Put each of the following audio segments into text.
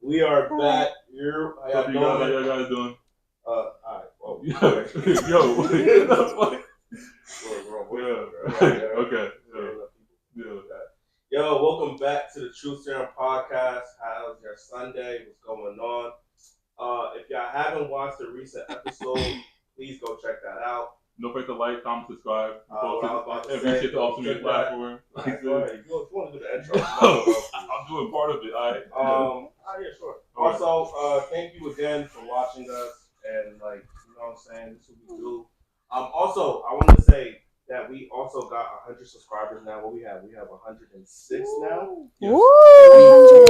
We are back. How you guys doing? Alright. Oh, yo, that's funny. Okay. Yo, welcome back to the TRUTHSERUM podcast. How's your Sunday? What's going on? If y'all haven't watched the recent episode, please go check that out. Don't forget to like, comment, subscribe. Reach it to all social media platforms. Go ahead. You want to do the intro? I'm doing part of it. All right. Yeah, sure. Also, thank you again for watching us, and you know what I'm saying. This is what we do. Also, I want to say that we also got 100 subscribers now. What we have? We have 106 now. Yes.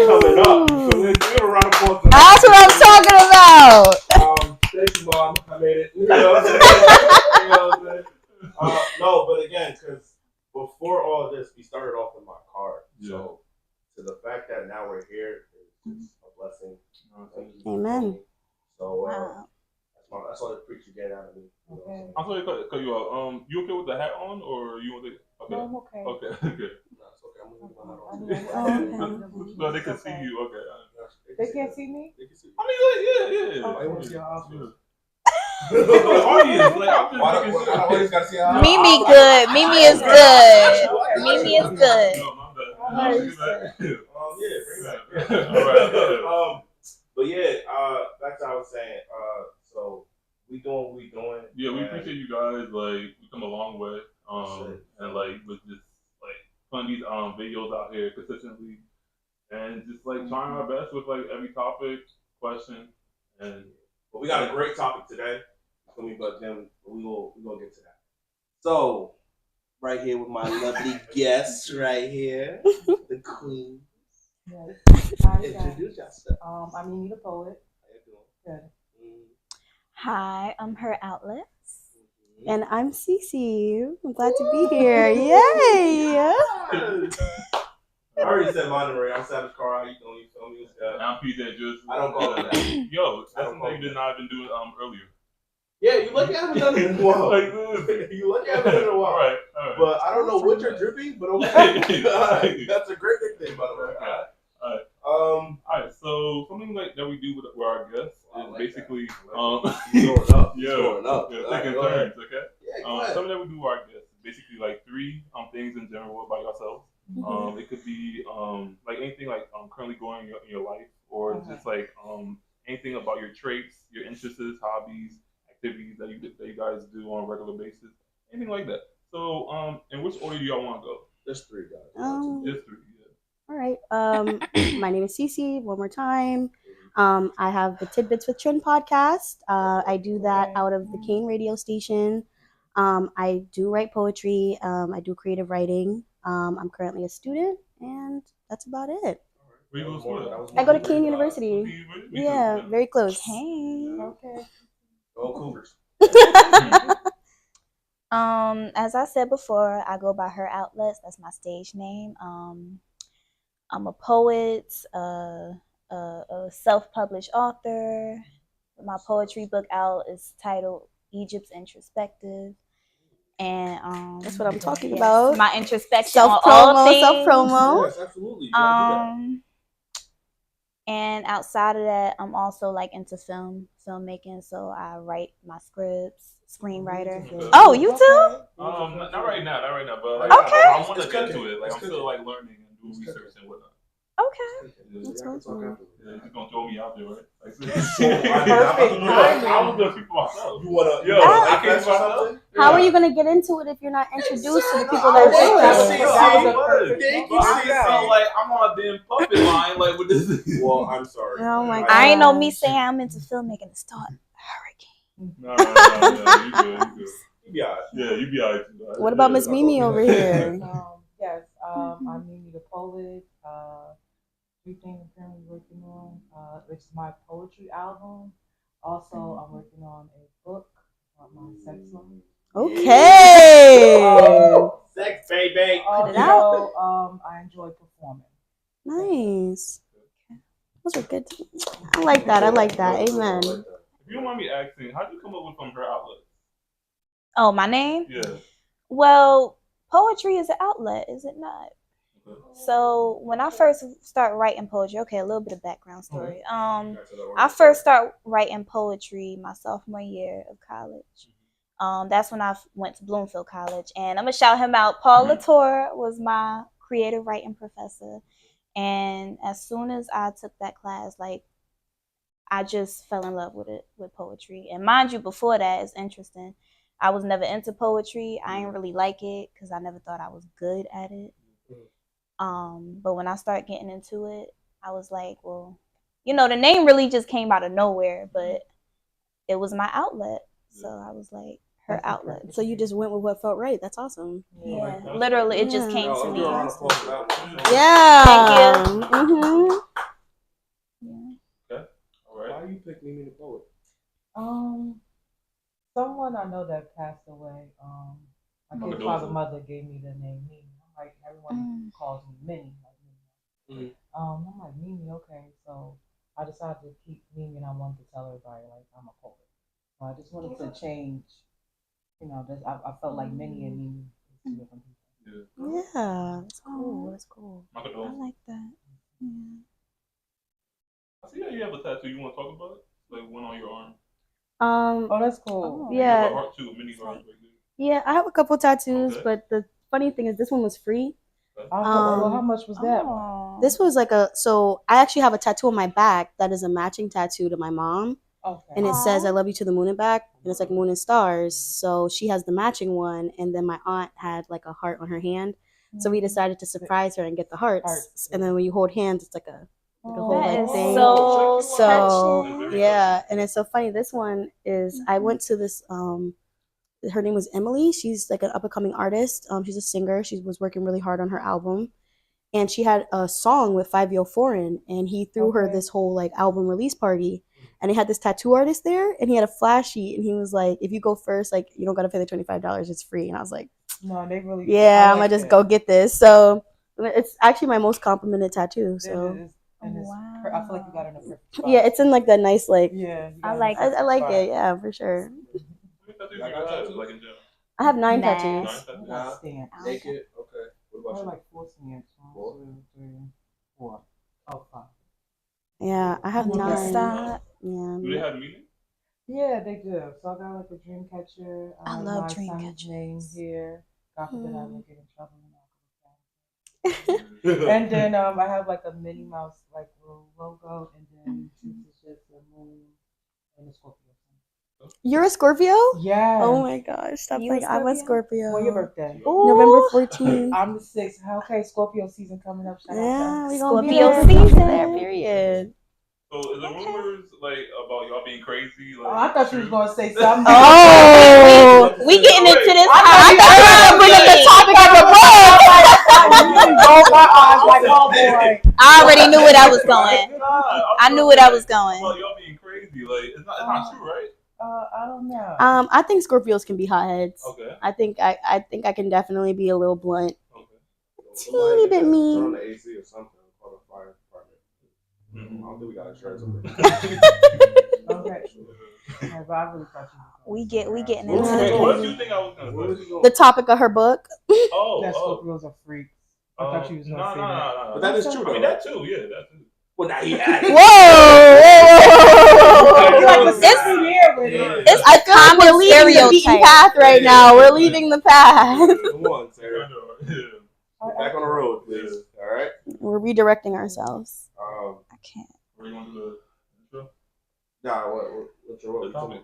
Coming up. So we're give a round of applause. That's what I'm talking about. Thank you, Mom. I made it. You know what I'm saying? No, but again, because before all of this, we started off in my car. Yeah. So to the fact that now we're here is just a blessing. Amen. So Wow. that's all the preacher getting out of me. Okay. I'm sorry to cut you out. You okay with the hat on, or you want to? Okay. No, I'm okay. Okay. No, it's okay. I'm leaving my hat on. No, they can see you. Okay. They can't see me? They can see you. I mean, yeah. They want to see your eyes. Audience, I'm just I always gotta see how. Mimi good. Mimi is good. Mimi is good. No, my bad. All right. But yeah, that's what I was saying. So we doing what we doing. Yeah, we appreciate you guys. Like, we come a long way. And with just putting these videos out here consistently, and just trying our best with every topic, question, and. But we got a great topic today. But then we gonna get to that. So, right here with my lovely guests, right here, the queen. Yes. Introduce yourself. I'm Minnie the poet. How you doing? Good. Hi, I'm her outlets. And I'm Ceecee. I'm glad to be here. Yay! I already said mine already. I'm Savage Car. How you doing? You feel me? I'm PJDRIZZLE. I don't call it that. Yo, that's something you did not even do earlier. Yeah, you lucky I haven't done it in a while. You lucky I haven't done it in a while. All right. But I don't know what you're dripping, but okay. That's a great nickname, by the way. All right. So something that we do with our guests is basically Throwing up. taking turns. Okay. Yeah, something that we do with our guests is basically three things in general about yourself. It could be anything currently going in your life, or just anything about your traits, your interests, hobbies, activities that you guys do on a regular basis, anything like that. So, in which order do y'all want to go? There's three guys. Just three. Yeah. All right. My name is Ceecee. One more time. I have the Tidbits with Trin podcast. I do that out of the Kane radio station. I do write poetry. I do creative writing. I'm currently a student, and that's about it. Where you go to school? I go to Kane University. Yeah, very close. Kane. Okay. Go Cougars. As I said before, I go by her outlets. That's my stage name. I'm a poet, a self-published author. My poetry book out is titled Egypts.introspective. And that's what I'm talking about. My introspection on all things. Self-promo. Yes, absolutely. You gotta do that. And outside of that, I'm also into filmmaking. So I write my scripts, screenwriter. Oh, you too? Not right now, but Okay. I want to get into it. I'm still learning and doing research and whatnot. Okay. That's awesome. Yeah, you're gonna throw me out there, right? I was gonna speak for myself. You wanna? Yo, I can't something? How are you gonna get into it if you're not introduced to the people that are doing it? Thank you, I feel like I'm on a damn puppet line, with this. Well, I'm sorry. Oh my God. I ain't know me saying I'm into filmmaking to start hurricane. No, you good. You be alright. Yeah, you be alright. What about Miss Mimi over here? Yes. I'm Minnie the poet. Three things I'm currently working on, which is my poetry album. Also, I'm working on a book about my sex life. Okay. Sex, baby. Put it out. Also, I enjoy performing. Nice. Those are good. I like that. Amen. If you don't mind me asking, how did you come up with her outlet? Oh, my name? Yeah. Well, poetry is an outlet, is it not? So when I first start writing poetry, okay, a little bit of background story. I first start writing poetry my sophomore year of college. That's when I went to Bloomfield College, and I'm gonna shout him out. Paul Latour was my creative writing professor, and as soon as I took that class, like I just fell in love with it, with poetry. And mind you, before that, it's interesting. I was never into poetry. I didn't really like it because I never thought I was good at it. But when I started getting into it, I was like, well, you know, the name really just came out of nowhere, but it was my outlet. So I was like, her outlet. So you just went with what felt right. That's awesome. Yeah, literally, it just came to me. Yeah. Thank you. Mm-hmm. Okay. All right. Why you pick Minnie the poet? Someone I know that passed away. My kid's father mother gave me the name Minnie. I'm like, everyone calls me Minnie. I'm like, Minnie, okay. So I decided to keep Minnie, and I wanted to tell everybody like I'm a poet. So I just wanted to change. You know, I felt like Minnie and Minnie is two different people. Yeah, that's cool. That's cool. I like that. Yeah. I see that you have a tattoo. You want to talk about it? Like one on your arm. Oh, that's cool. Yeah. You have a heart too, a mini heart right there. Yeah, I have a couple tattoos, but the funny thing is this one was free. Well, how much was that one? This was like so I actually have a tattoo on my back that is a matching tattoo to my mom. Okay. And it says I love you to the moon and back, and it's like moon and stars. So she has the matching one, and then my aunt had like a heart on her hand. So we decided to surprise her and get the hearts. And then when you hold hands, it's like a whole like thing. So yeah, and it's so funny. This one is I went to this her name was Emily. She's like an up and coming artist. She's a singer. She was working really hard on her album. And she had a song with 5 Foreign, and he threw her this whole like album release party. And he had this tattoo artist there, and he had a flash sheet, and he was like, if you go first, like you don't gotta pay the $25, it's free. And I was like, no, they really I'm gonna just go get this. So it's actually my most complimented tattoo. So I feel like you got it in a perfect spot. Yeah, it's in like that nice like I like it. I like it, yeah, for sure. I have 9 tattoos. Naked, okay. What about you? Like 4 stamps. 1, 2, 3, 4. Oh, 5. Yeah, I have 9. Stop. Yeah. Do they have meaning? Yeah, they do. So I got like a dream catcher. I love my dream son's catchers. name here. God forbid I ever get in trouble. And then I have like a Minnie Mouse like little logo, and then it's just the moon and the Scorpio. You're a Scorpio? Yeah. Oh my gosh, stop playing. I'm a Scorpio. When's your birthday? November 14th. I'm the 6th. Okay, Scorpio season coming up. Yeah, we gonna be Scorpio season there. Period. So is there rumors like about y'all being crazy? Like, I thought you was gonna say something. Oh, we getting into this. I thought you were gonna bring up the topic of the book. Rolled my eyes like, oh boy. I already knew where that was going. I knew where that was going. About y'all being crazy, like it's not true, right? I don't know. I think Scorpios can be hotheads. Okay. I think I can definitely be a little blunt. Okay. Teeny bit mean. Turn on the AC or something. Call the fire department. I don't think we got insurance over there. Okay. Yeah, but I really thought you We getting into What this. did you think I was gonna say? The topic of her book. that Scorpios are freaks. I thought you was gonna say that. No. But that is true, though. I mean, that too, yeah, that too. Well, now he had it. Whoa! It's a common stereotype path right now. We're leaving the path. Come on, Sarah. Back on the road, please. All right. We're redirecting ourselves. I can't. Where you want to do the intro? Nah, what's your role? Tell me.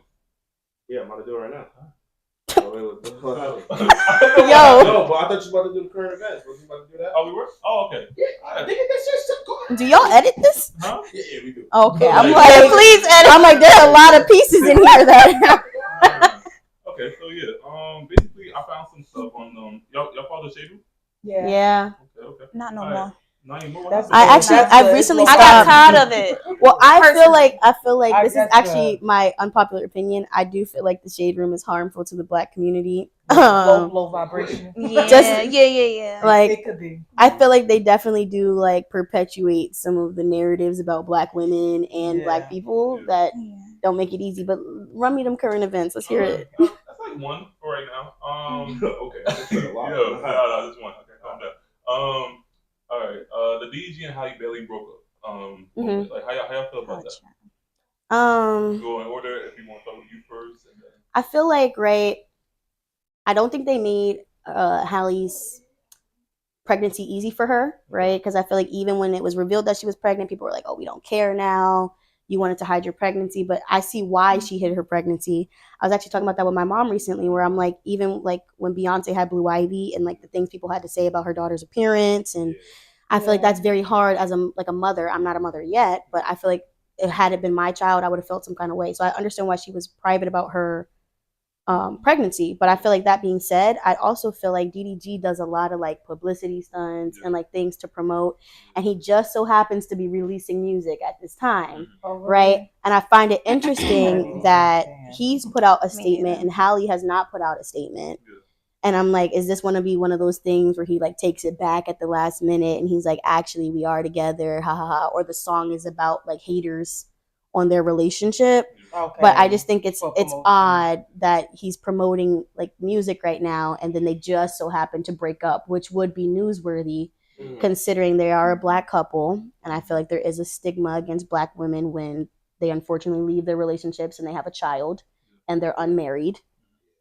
Yeah, I'm about to do it right now. Yo. No, but I thought you were about to do the current events. Was you about to do that? Oh, we were? Oh, okay. Yeah, I think that's just go. Do y'all edit this? Huh? Yeah, we do. Okay, I'm like, please edit. I'm like, there's a lot of pieces in here that. Okay, so yeah, basically, I found some stuff on y'all follow Serum? Yeah. Okay. Not no All right. more. Not anymore. I've recently I stopped. got tired of it. Well, I feel like this is guess actually my unpopular opinion. I do feel like the shade room is harmful to the Black community. Low vibration. Yeah, Just- yeah. Like, it could be. I feel like they definitely do like perpetuate some of the narratives about Black women and Black people that don't make it easy. But run me them current events. Let's hear it. That's like one for right now. Okay. No, just one. Okay, calm down. All right. The DDG and Halle Bailey broke up. Mhm. Like how y'all feel about that? Go in order. If you want to talk with you first, and then I feel like I don't think they made Hallie's pregnancy easy for her, right? Because I feel like even when it was revealed that she was pregnant, people were like, "Oh, we don't care now. You wanted to hide your pregnancy," but I see why she hid her pregnancy. I was actually talking about that with my mom recently, where I'm like, even like when Beyonce had Blue Ivy and like the things people had to say about her daughter's appearance, and I feel like that's very hard as a mother. I'm not a mother yet, but I feel like had it been my child, I would have felt some kind of way. So I understand why she was private about her pregnancy. But I feel like that being said, I also feel like DDG does a lot of like publicity stunts and like things to promote. And he just so happens to be releasing music at this time, right? And I find it interesting that he's put out a statement and Halle has not put out a statement. And I'm like, is this going to be one of those things where he like takes it back at the last minute and he's like, actually, we are together, ha ha ha, or the song is about like haters on their relationship. Okay. But I just think it's odd that he's promoting like music right now and then they just so happen to break up, which would be newsworthy considering they are a Black couple. And I feel like there is a stigma against Black women when they unfortunately leave their relationships and they have a child and they're unmarried.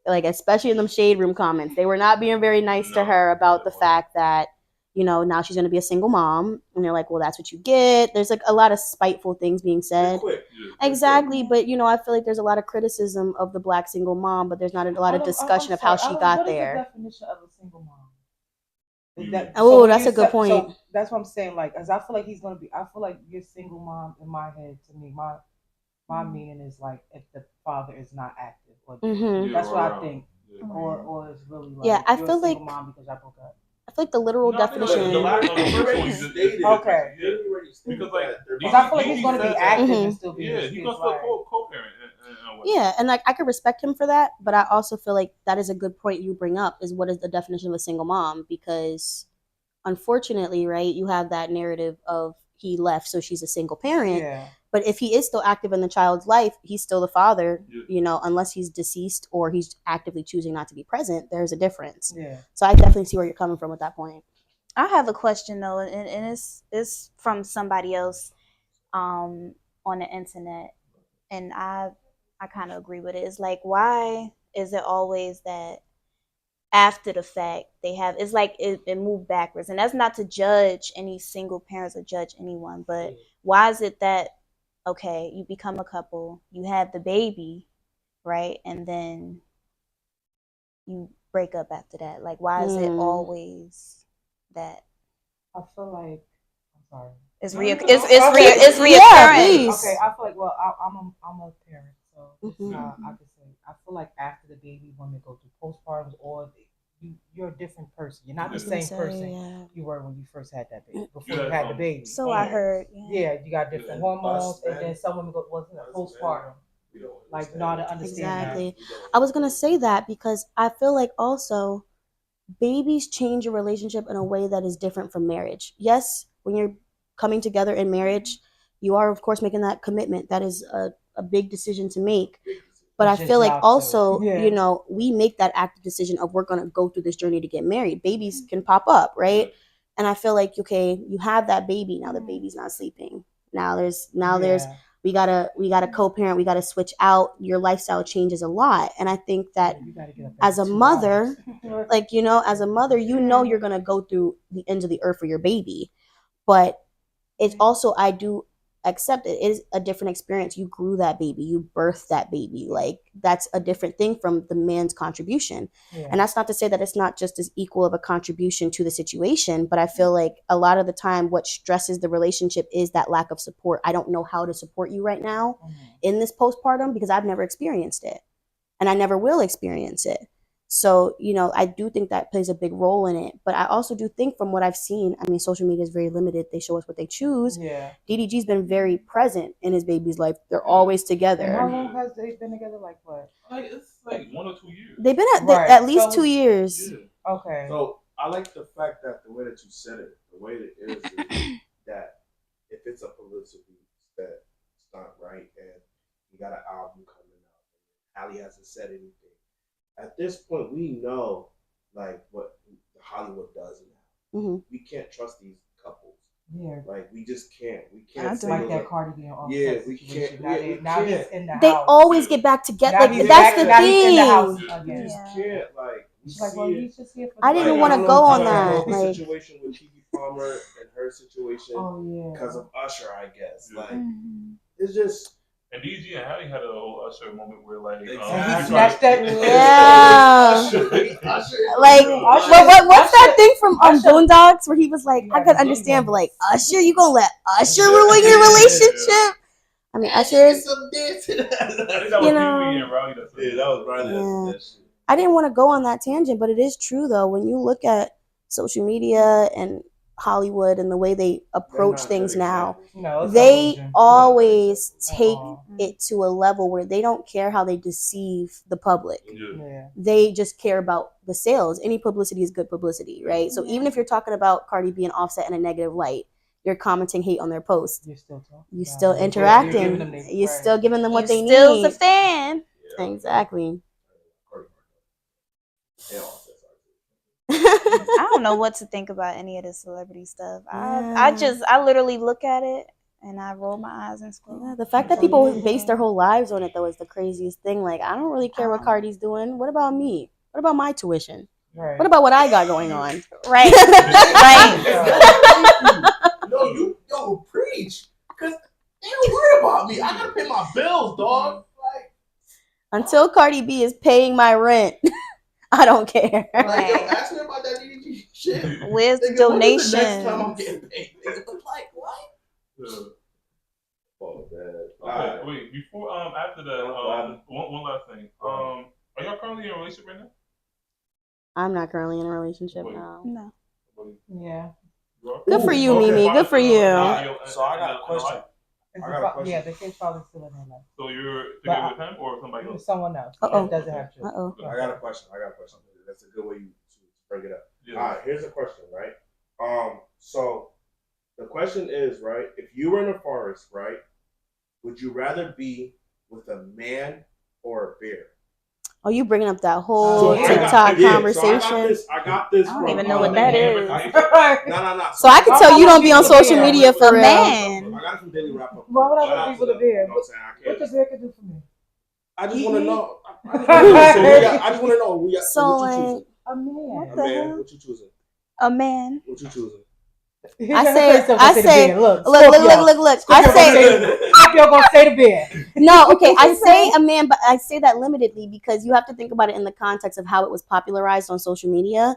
Like, especially in them shade room comments, they were not being very nice to her about the fact that, you know, now she's going to be a single mom. And they're like, well, that's what you get. There's like a lot of spiteful things being said. Exactly. But, you know, I feel like there's a lot of criticism of the Black single mom, but there's not a lot of discussion of how she got there. What is the definition of a single mom? Oh, that's a good point. So that's what I'm saying. Like, as I feel like he's going to be, I feel like your single mom in my head, to me, my meaning is like if the father is not active. Or that's what I think. Or it's really like I feel like mom because I broke up. I feel like the literal definition. Okay. Because I feel like he's going to be active and still be. He's going to still co-parent. Yeah, and like I could respect him for that, but I also feel like that is a good point you bring up. Is what is the definition of a single mom? Because unfortunately, right, you have that narrative of he left, so she's a single parent. Yeah. But if he is still active in the child's life, he's still the father, you know, unless he's deceased or he's actively choosing not to be present, there's a difference. Yeah. So I definitely see where you're coming from with that point. I have a question though, and it's from somebody else on the internet, and I kind of agree with it. It's like, why is it always that after the fact they have, it's like it moved backwards, and that's not to judge any single parents or judge anyone, but why is it that, okay, you become a couple, you have the baby, right, and then you break up after that? Like, why is it always that? I feel like, I'm sorry, it's reoccurring. Yeah, okay, I feel like, well, I'm a parent, so I could say I feel like after the baby, women go through postpartums, or you're a different person. You're not the same person you were when you first had that baby, before you had the baby. So I heard. Yeah, you got different hormones, and then some women wasn't a postpartum. Like, not to understand exactly. I was gonna say that because I feel like also babies change your relationship in a way that is different from marriage. Yes, when you're coming together in marriage, you are of course making that commitment. That is a big decision to make. But I feel like also, you know, we make that active decision of we're going to go through this journey to get married. Babies can pop up, right? And I feel like, okay, you have that baby. Now the baby's not sleeping. Now there's we gotta co-parent. We gotta switch out. Your lifestyle changes a lot. And I think that as a mother, like, you know, as a mother, you know, you're going to go through the ends of the earth for your baby. But it's also, I do accept it is a different experience. You grew that baby, you birthed that baby. Like, that's a different thing from the man's contribution. And that's not to say that it's not just as equal of a contribution to the situation, but I feel like a lot of the time what stresses the relationship is that lack of support. I don't know how to support you right now in this postpartum because I've never experienced it and I never will experience it. So, you know, I do think that plays a big role in it. But I also do think from what I've seen, I mean, social media is very limited. They show us what they choose. Yeah. DDG's been very present in his baby's life. They're always together. And how long has they been together? Like what? Like, it's like 1 or 2 years. They've been at least 2 years. Yeah. Okay. So I like the fact that the way that you said it, the way that it is that if it's a publicity stunt, right, and you got an album coming out, Halle hasn't said anything. At this point, we know like what Hollywood does now. We can't trust these couples. Yeah. Like we just can't. We I can't do. say Like those that are- Cardi B and Offset Yeah, we situation. can't. We Now can't. he's in the They house. always get back together. Now Like he's that's back- the now he's in the house thing. We again. just Yeah. can't. Like we She's like, see well, it. he's just here for I the didn't Like, wanna don't go know on if you guys know that, the like- situation with Keke Palmer and her situation Oh yeah. because of Usher, I guess. Yeah. Like Mhm. it's just And DG and Hattie had a whole Usher moment where like And he Exactly. snatched that. Yeah. Usher. Like Usher- what's that Usher- thing from Usher- Boondocks where he was like, I could understand, but like Usher, you gonna let Usher ruin your relationship? I mean, Usher is. some dancing. I think that was You know- Huey and Riley that said Yeah, that was Riley. Yeah. That shit. I didn't want to go on that tangent, but it is true though. When you look at social media and Hollywood and the way they approach They're not things good now, examples. No, it's they illusion. always take Uh-uh. it to a level where they don't care how they deceive the public. Yeah. Yeah. They just care about the sales. Any publicity is good publicity, right? So even if you're talking about Cardi B and Offset in a negative light, you're commenting hate on their posts. You're still talking. You about still it. You're interacting. giving them their You're right. still giving them what You they still's need. a fan. Exactly. Yeah. I don't know what to think about any of this celebrity stuff. I literally look at it and I roll my eyes and scroll. Yeah, the fact that people base their whole lives on it though is the craziest thing. Like, I don't really care what Cardi's doing. What about me? What about my tuition? Right. What about what I got going on? Right. Right. Yo, preach. Cause they don't worry about me. I gotta pay my bills, dog. Like, Until Cardi B is paying my rent, I don't care. like yo, Right. ask me about that DDG shit. Where's the Nigga, when is the next time I'm donations? getting paid? Nigga, but like, what? Yeah. Oh, man. Okay, wait. Before after that, one last thing. Are y'all currently in a relationship right now? I'm not currently in a relationship Wait. now. No. Yeah. You are? Good for you, Okay, Mimi. fine. Good for you. Alright, so I got a question. It's I a got a question. Yeah, the kid's probably still in there. So you're But together with him or somebody else? Someone else. Uh-oh. That doesn't have children. Uh-oh. I got a question. That's a good way to bring it up. Yeah. All right, here's a question, right? So the question is, right, if you were in a forest, right, would you rather be with a man or a bear? Oh, you bringing up that whole I got- TikTok So conversation. I got this. I don't from, even know what Daily that is. Wrap-Up. No. So I can tell you don't be on social Yeah. media for A real. man. I got it from Daily Wrap-Up. Why would I Shout out be to with a them, bear? you know what I'm saying? I What can't. the bear could do for me? I just want to know. I just want to know. So what you like, choosing? A man. What A the man, hell? what you choosing? A man. What you choosing? I say, look. I say, Scorpio gonna say the bear. no, okay. I say a man, but I say that limitedly because you have to think about it in the context of how it was popularized on social media,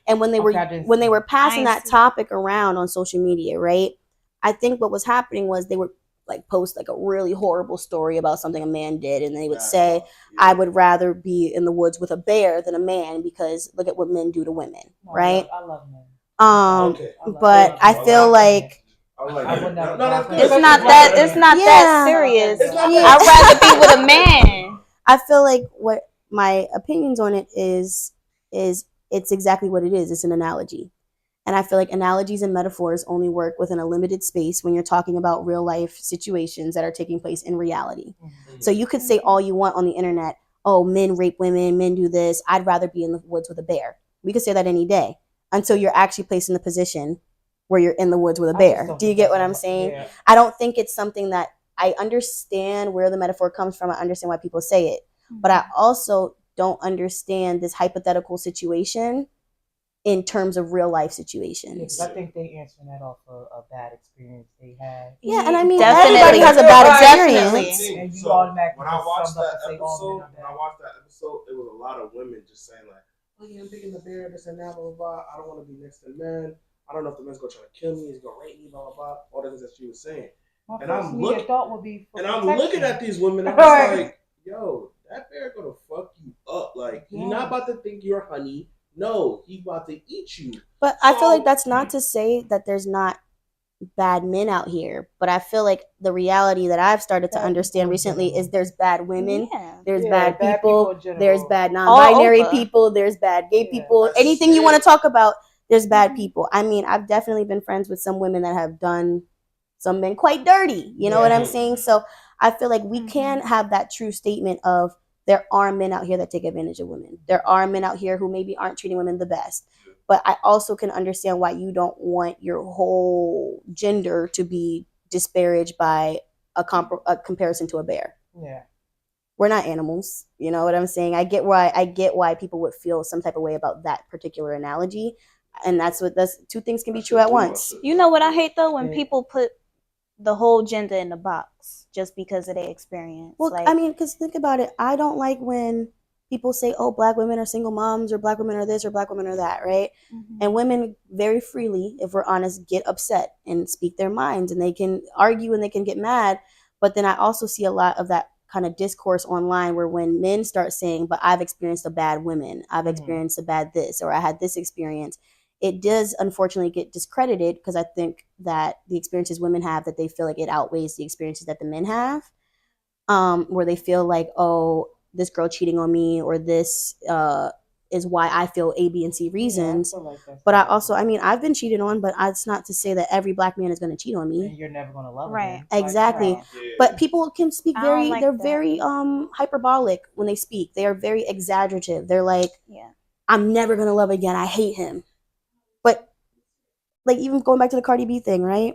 and when they were passing that topic around on social media, right? I think what was happening was they would like post like a really horrible story about something a man did, and they would say, "I would rather be in the woods with a bear than a man because look at what men do to women," right? I love men. But I feel like It's not that serious. It's not Yeah. I'd rather be with a man. I feel like what my opinions on it is it's exactly what it is. It's an analogy. And I feel like analogies and metaphors only work within a limited space when you're talking about real life situations that are taking place in reality. So you could say all you want on the internet, oh, men rape women, men do this. I'd rather be in the woods with a bear. We could say that any day until you're actually placed in the position where you're in the woods with a bear. Do you get what I'm saying? Yeah. I don't think it's something that I understand where the metaphor comes from. I understand why people say it. But I also don't understand this hypothetical situation in terms of real life situations. I think they answering that off a bad experience they had. Yeah, and I mean, Definitely. everybody has a bad Definitely. experience. And you So, automatically when I just watched summed up that and say all episode, men are bad. it was a lot of women just saying like, "Oh yeah, I'm picking the bear, this and that, blah blah blah. I don't want to be next to men. I don't know if the man's gonna try to kill me. He's gonna rape me, blah blah blah." All the things that she was saying. My And first I'm immediate look- thought would be for And I'm protection. looking at these women, and I'm just like, "Yo, that bear gonna fuck you up. Like, he's not about to think you're honey. No, he's about to eat you." But I feel like that's not to say that there's not bad men out here. But I feel like the reality that I've started to Bad understand people in recently general. is there's bad women, Yeah. there's Yeah, bad bad people, people in general. there's bad All non-binary over. people, there's bad gay Yeah, people. that's Anything you it. want to talk about, there's bad people. I mean, I've definitely been friends with some women that have done some men quite dirty. You know what I'm Yeah. saying? So I feel like we can have that true statement of there are men out here that take advantage of women. There are men out here who maybe aren't treating women the best. But I also can understand why you don't want your whole gender to be disparaged by a comparison to a bear. Yeah. We're not animals. You know what I'm saying? I get why people would feel some type of way about that particular analogy. And that's two things can be true at once. You know what I hate though? When people put the whole gender in the box just because of their experience. Well, like, I mean, because think about it. I don't like when people say, oh, black women are single moms, or black women are this, or black women are that, right? mm-hmm. And women very freely, if we're honest, get upset and speak their minds, and they can argue and they can get mad. But then I also see a lot of that kind of discourse online where when men start saying, but I've experienced a bad woman, I've experienced a bad this, or I had this experience, it does unfortunately get discredited, because I think that the experiences women have, that they feel like it outweighs the experiences that the men have, where they feel like, oh, this girl cheating on me, or this is why I feel A, B, and C reasons. Yeah, but I also, I mean, I've been cheated on, but it's not to say that every black man is going to cheat on me. And you're never going to love right. them. Exactly. Like, Yeah. But people can speak they're that. very hyperbolic when they speak. They are very exaggerative. They're like, yeah, I'm never going to love again. I hate him. But like, even going back to the Cardi B thing, right?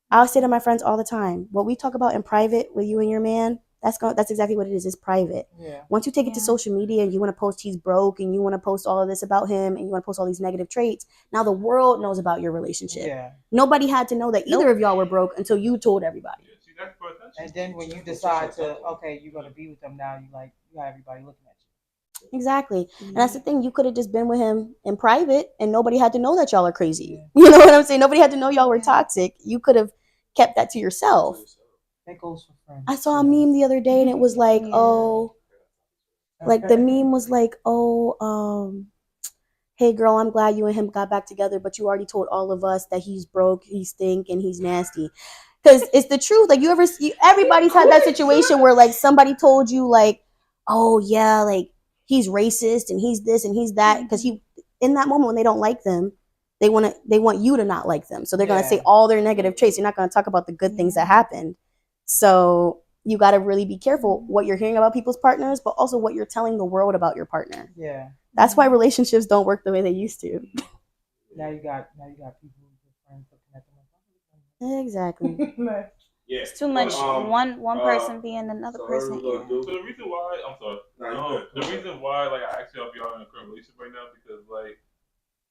I'll say to my friends all the time, what we talk about in private with you and your man, that's exactly what it is. It's private. Yeah. Once you take it to social media and you want to post he's broke, and you want to post all of this about him, and you want to post all these negative traits, now the world knows about your relationship. Yeah. Nobody had to know that either of y'all were broke until you told everybody. And then when you decide to, okay, you're going to be with them now, you got everybody looking at you. Exactly. And that's the thing. You could have just been with him in private and nobody had to know that y'all are crazy. Yeah. You know what I'm saying? Nobody had to know y'all were toxic. You could have kept that to yourself. That goes for friends. I saw a meme the other day and it was like, oh, like the meme was like, oh, hey girl, I'm glad you and him got back together, but you already told all of us that he's broke, he's stink, and he's nasty. Because it's the truth. Like, everybody's had that situation where like somebody told you like, oh yeah, like he's racist and he's this and he's that. Because in that moment when they don't like them, they want you to not like them. So they're gonna say all their negative traits. You're not gonna talk about the good things that happened. So you got to really be careful what you're hearing about people's partners, but also what you're telling the world about your partner. Yeah. That's why relationships don't work the way they used to. Now you got people who are friends looking at them. Exactly. Yeah. It's too much one person being another person. So the reason why the reason why like I actually y'all in a current relationship right now, because like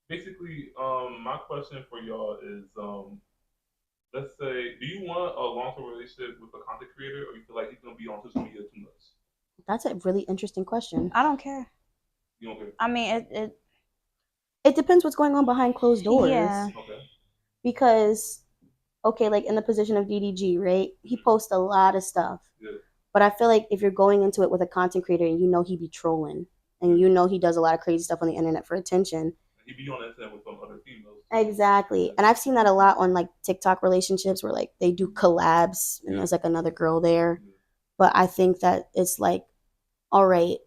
basically my question for y'all is let's say, do you want a long-term relationship with a content creator, or you feel like he's gonna be on social media too much? That's a really interesting question. I don't care. You don't care? I mean, it depends what's going on behind closed doors. Yeah. Okay. Because, okay, like in the position of DDG, right? He posts a lot of stuff. Yeah. But I feel like if you're going into it with a content creator and you know he be trolling, and you know he does a lot of crazy stuff on the internet for attention, he be on the internet with some other females. Exactly. And I've seen that a lot on like TikTok relationships where like they do collabs and there's like another girl there. But I think that it's like, all right,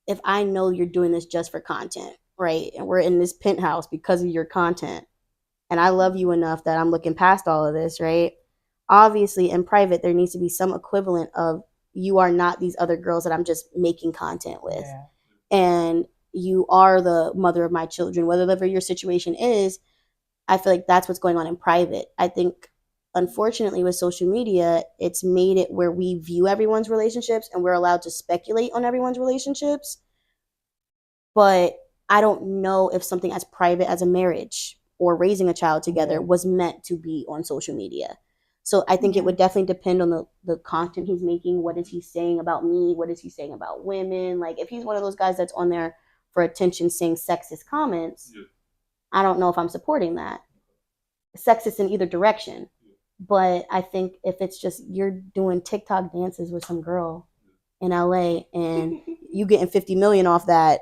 if I know you're doing this just for content, right? And we're in this penthouse because of your content, and I love you enough that I'm looking past all of this, right? Obviously in private, there needs to be some equivalent of, you are not these other girls that I'm just making content with. Yeah. And you are the mother of my children, whatever your situation is. I feel like that's what's going on in private. I think, unfortunately, with social media, it's made it where we view everyone's relationships and we're allowed to speculate on everyone's relationships. But I don't know if something as private as a marriage or raising a child together was meant to be on social media. So I think it would definitely depend on the content he's making. What is he saying about me? What is he saying about women? Like, if he's one of those guys that's on there for attention saying sexist comments, I don't know if I'm supporting that. Sexist in either direction. But I think if it's just you're doing TikTok dances with some girl in LA and you getting 50 million off that,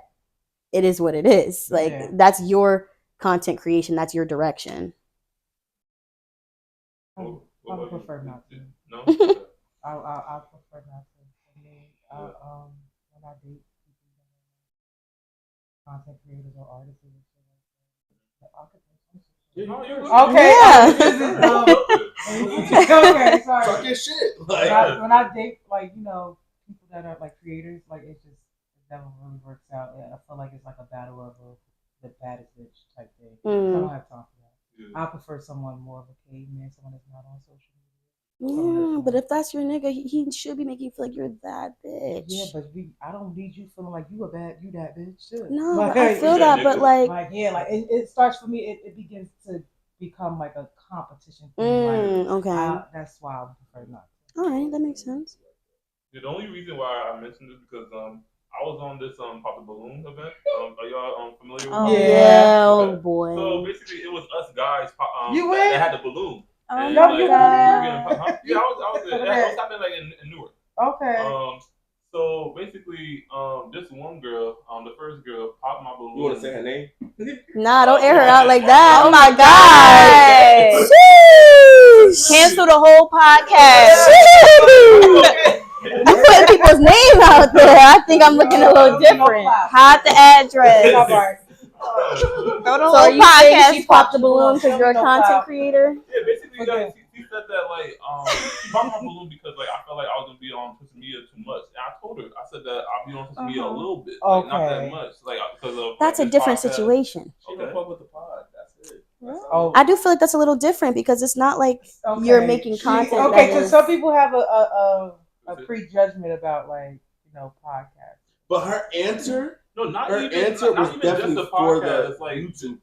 it is what it is. Like, that's your content creation. That's your direction. I would prefer not to. No? I prefer not to. For me, when I date content creators or artists, okay. Yeah. Okay, sorry. Talk your shit. When I date, like, people that are like creators, like it never really works out. I feel like it's like a battle of the baddest bitch type thing. So I don't have time for that. Yeah. I prefer someone more of a caveman, someone that's not on social media. Yeah, but if that's your nigga, he should be making you feel like you're that bitch. Yeah, but I don't need you feeling like you that bitch too. No, like, I feel that, but like it starts for me. It begins to become like a competition thing. Okay, that's why I prefer not. All right, that makes sense. Yeah, the only reason why I mentioned this because I was on this Pop the Balloon event. Are y'all familiar with it? Yeah, okay. Oh boy. So basically, it was us guys that had the balloon. Oh and, my like, God. Yeah, I was there. It was happening like in Newark. Okay. So basically, this one girl, the first girl, popped my balloon. You want to say her name? Nah, don't air her out like that. Oh my God. Cancel the whole podcast. You putting people's name out there. I think I'm looking a little different. Hide the address. So are you saying she popped the balloon because you're a content creator? Yeah, basically, she said that like she popped my balloon because like I felt like I was gonna be on social media too much, and I told her I said that I'll be on social media a little bit, like not that much, like because of that's a different situation. She don't fuck with the pod. That's it. I do feel like that's a little different because it's not like you're making content. Okay, because some people have a prejudgment about like podcasts. But her answer. No, not her even, answer not was even definitely just the for podcast. the Like YouTube,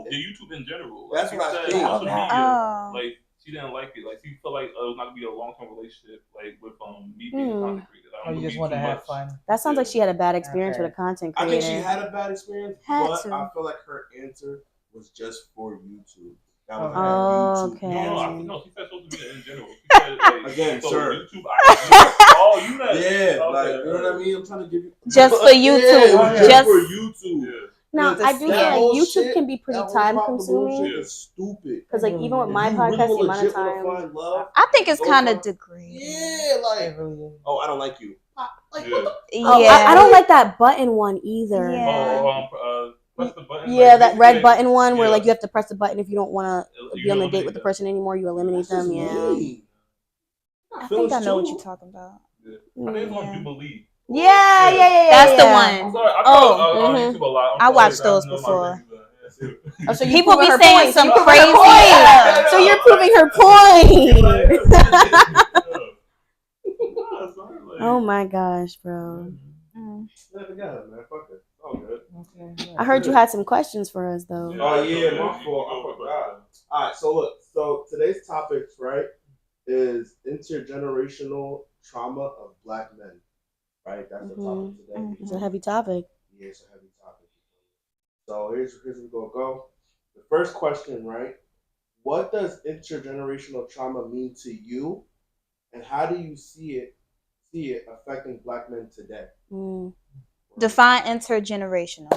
the YouTube in general. That's like, what I said, think. social media, like she didn't like it. Like she felt like it was not gonna be a long-term relationship. Like with me being a content creator. You just want to have fun. That sounds like she had a bad experience with a content creator. I think she had a bad experience, but I feel like her answer was just for YouTube. That was okay. No, she said social media in general. She said, like, again, so sir. YouTube, you know. Yeah, like you know what I mean. I'm trying to give you just for YouTube. Just for YouTube. Yeah. Now I do feel like YouTube can be pretty time consuming. It's stupid. Because like even with my podcast, the amount of time I think it's kind of degrading. Yeah, like oh, I don't like you. Like I don't like that button one either. Yeah. Press the button. Yeah, that red button one where like you have to press the button if you don't want to be on the date with the person anymore. You eliminate them. Yeah. I think I know what you're talking about. I think it's on Jubilee. Yeah. That's the one. I'm sorry. On YouTube a lot. I watched those before. So people be saying some crazy. So you're proving her point. Oh my gosh, bro. I heard you had some questions for us though. Oh yeah, my fault. I forgot. All right, so look. So today's topics, right, is intergenerational trauma of Black men. Right, that's the topic today. It's a heavy topic. Yeah, it's a heavy topic. So here's where we're gonna go. The first question, right? What does intergenerational trauma mean to you, and how do you see it affecting Black men today? Define intergenerational.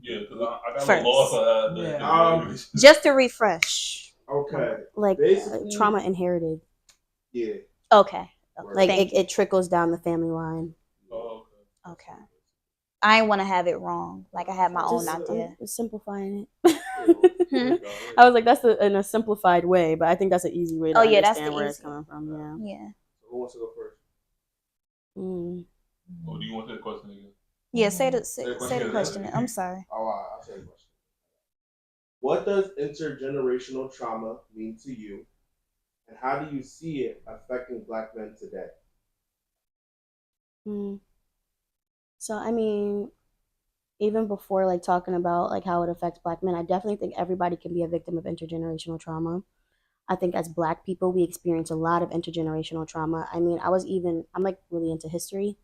Yeah, because I got a loss. Just to refresh. Okay. Like trauma inherited. Yeah. Okay. Like it trickles down the family line. Oh, okay. I ain't want to have it wrong. Like I have my own idea. Simplifying it. I was like, that's in a simplified way, but I think that's an easy way to understand where it's coming from. Yeah. So who wants to go first? Oh, do you want that question again? Yeah, say the question. I'm sorry. Oh, I'll say the question. What does intergenerational trauma mean to you, and how do you see it affecting Black men today? So I mean, even before like talking about like how it affects Black men, I definitely think everybody can be a victim of intergenerational trauma. I think as Black people, we experience a lot of intergenerational trauma. I mean, I'm like really into history.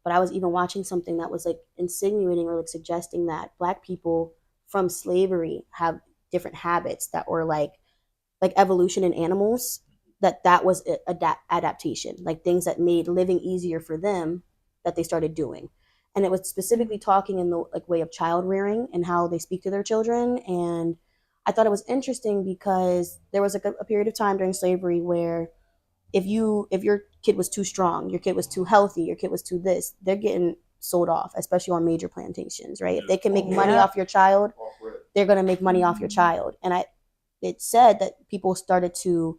But I was even watching something that was like insinuating or like suggesting that Black people from slavery have different habits that were like evolution in animals, that was adaptation, like things that made living easier for them that they started doing. And it was specifically talking in the like way of child rearing and how they speak to their children. And I thought it was interesting because there was a period of time during slavery where if your kid was too strong, your kid was too healthy, your kid was too this, they're getting sold off, especially on major plantations, right? If they can make money off your child, they're going to make money off your child. And it said that people started to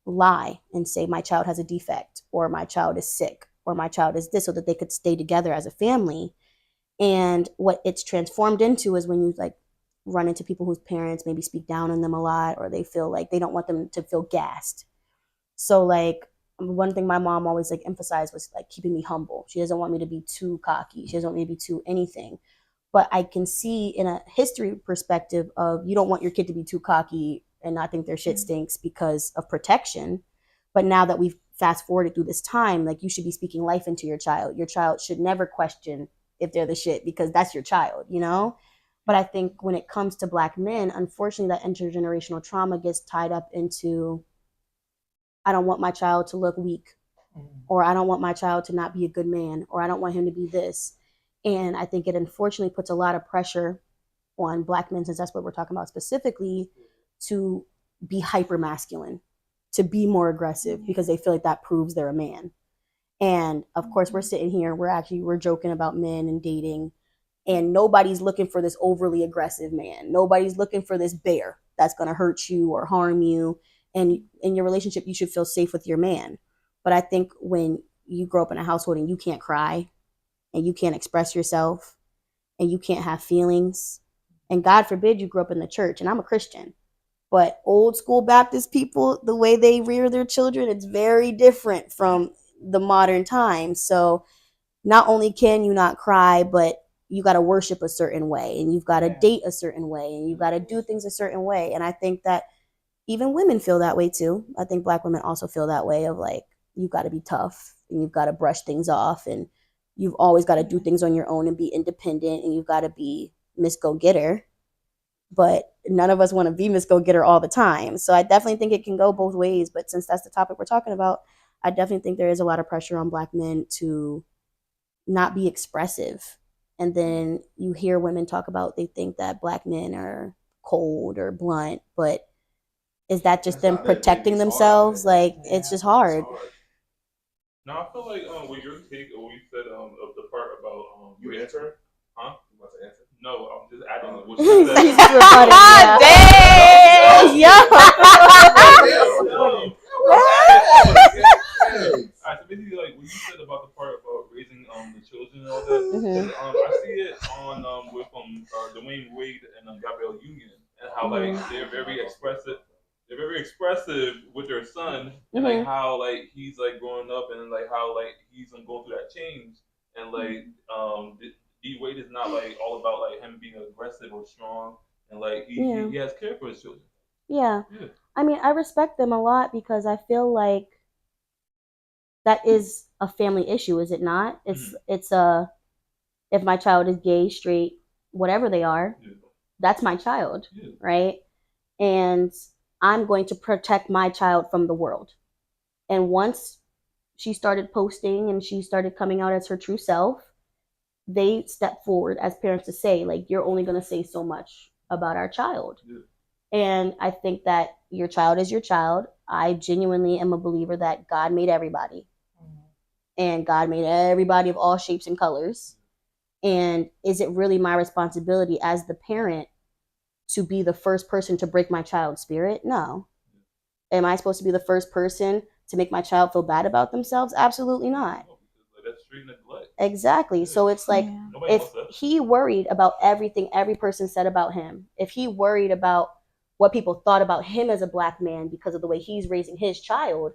lie and say my child has a defect or my child is sick or my child is this, so that they could stay together as a family. And what it's transformed into is when you like run into people whose parents maybe speak down on them a lot, or they feel like they don't want them to feel gassed. So like one thing my mom always like emphasized was like keeping me humble. She doesn't want me to be too cocky. She doesn't want me to be too anything. But I can see in a history perspective of you don't want your kid to be too cocky and not think their shit stinks because of protection. But now that we've fast forwarded through this time, like you should be speaking life into your child. Your child should never question if they're the shit because that's your child, you know? But I think when it comes to Black men, unfortunately, that intergenerational trauma gets tied up into I don't want my child to look weak, or I don't want my child to not be a good man, or I don't want him to be this. And I think it unfortunately puts a lot of pressure on Black men, since that's what we're talking about specifically, to be hyper masculine, to be more aggressive because they feel like that proves they're a man. And of course, we're sitting here, we're joking about men and dating, and nobody's looking for this overly aggressive man. Nobody's looking for this bear that's going to hurt you or harm you. And in your relationship, you should feel safe with your man. But I think when you grow up in a household and you can't cry and you can't express yourself and you can't have feelings, and God forbid you grew up in the church, and I'm a Christian, but old school Baptist people, the way they rear their children, it's very different from the modern times. So not only can you not cry, but you got to worship a certain way, and you've got to date a certain way, and you've got to do things a certain way. And I think that even women feel that way too. I think Black women also feel that way of like, you've got to be tough and you've got to brush things off, and you've always got to do things on your own and be independent, and you've got to be Miss Go-Getter. But none of us want to be Miss Go-Getter all the time. So I definitely think it can go both ways. But since that's the topic we're talking about, I definitely think there is a lot of pressure on Black men to not be expressive. And then you hear women talk about they think that Black men are cold or blunt, but is that just them protecting themselves? Like, it's just hard. No, I feel like with your take or what you said of the part about You answer? Huh? You want to answer? No, I'm just adding what you said. Alright, so basically, like what you said about the part about raising the children and all that, I see it on with Dwayne Wade and Gabrielle Union, and how like they're very expressive. They're very expressive with their son, and like how like he's like growing up, and like how like he's going through that change, and like D Wade is not like all about like him being aggressive or strong, and like he has care for his children. Yeah. I mean, I respect them a lot because I feel like that is a family issue, is it not? It's a, if my child is gay, straight, whatever they are, that's my child, right? And I'm going to protect my child from the world. And once she started posting and she started coming out as her true self, they stepped forward as parents to say, like, you're only going to say so much about our child. And I think that your child is your child. I genuinely am a believer that God made everybody. And God made everybody of all shapes and colors. And is it really my responsibility as the parent to be the first person to break my child's spirit? No. Am I supposed to be the first person to make my child feel bad about themselves? Absolutely not. That's straight neglect. Exactly. So it's like, if he worried about everything every person said about him, if he worried about what people thought about him as a Black man because of the way he's raising his child,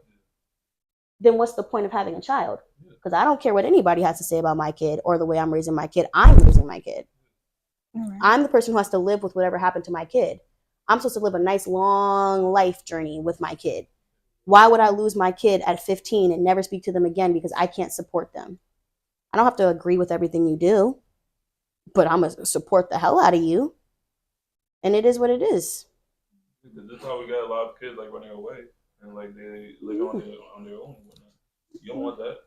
then what's the point of having a child? Because I don't care what anybody has to say about my kid or the way I'm raising my kid. I'm raising my kid. I'm the person who has to live with whatever happened to my kid. I'm supposed to live a nice long life journey with my kid. Why would I lose my kid at 15 and never speak to them again because I can't support them? I don't have to agree with everything you do, but I'm going to support the hell out of you. And it is what it is. This is how we got a lot of kids like running away and like they live on their own. You don't want that.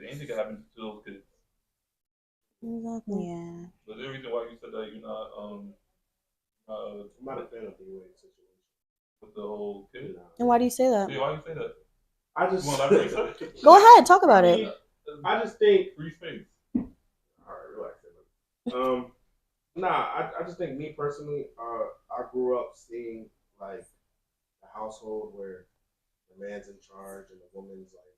Anything can happen to those kids. Exactly. Yeah. So there's a reason why you said that you're not I'm not a fan of the way situation with the whole kid. And why do you say that? Yeah, why do you say that? I just go ahead, talk about it. I just think free space. All right, relax. I just think me personally, I grew up seeing like a household where the man's in charge and the woman's like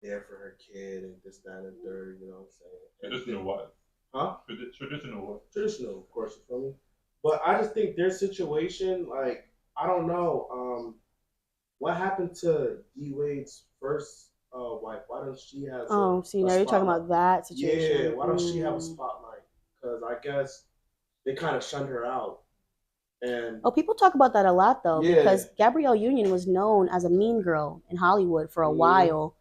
there for her kid and this, that, and the third. You know what I'm saying? Traditional wife. Huh? Traditional wife. Traditional, of course. You feel me? But I just think their situation, like, I don't know. What happened to D Wade's first wife? Why don't she have? Oh, see, now you're talking about that situation. Yeah, why don't she have a spotlight? Because I guess they kind of shunned her out. And people talk about that a lot though, Yeah. because Gabrielle Union was known as a mean girl in Hollywood for a while.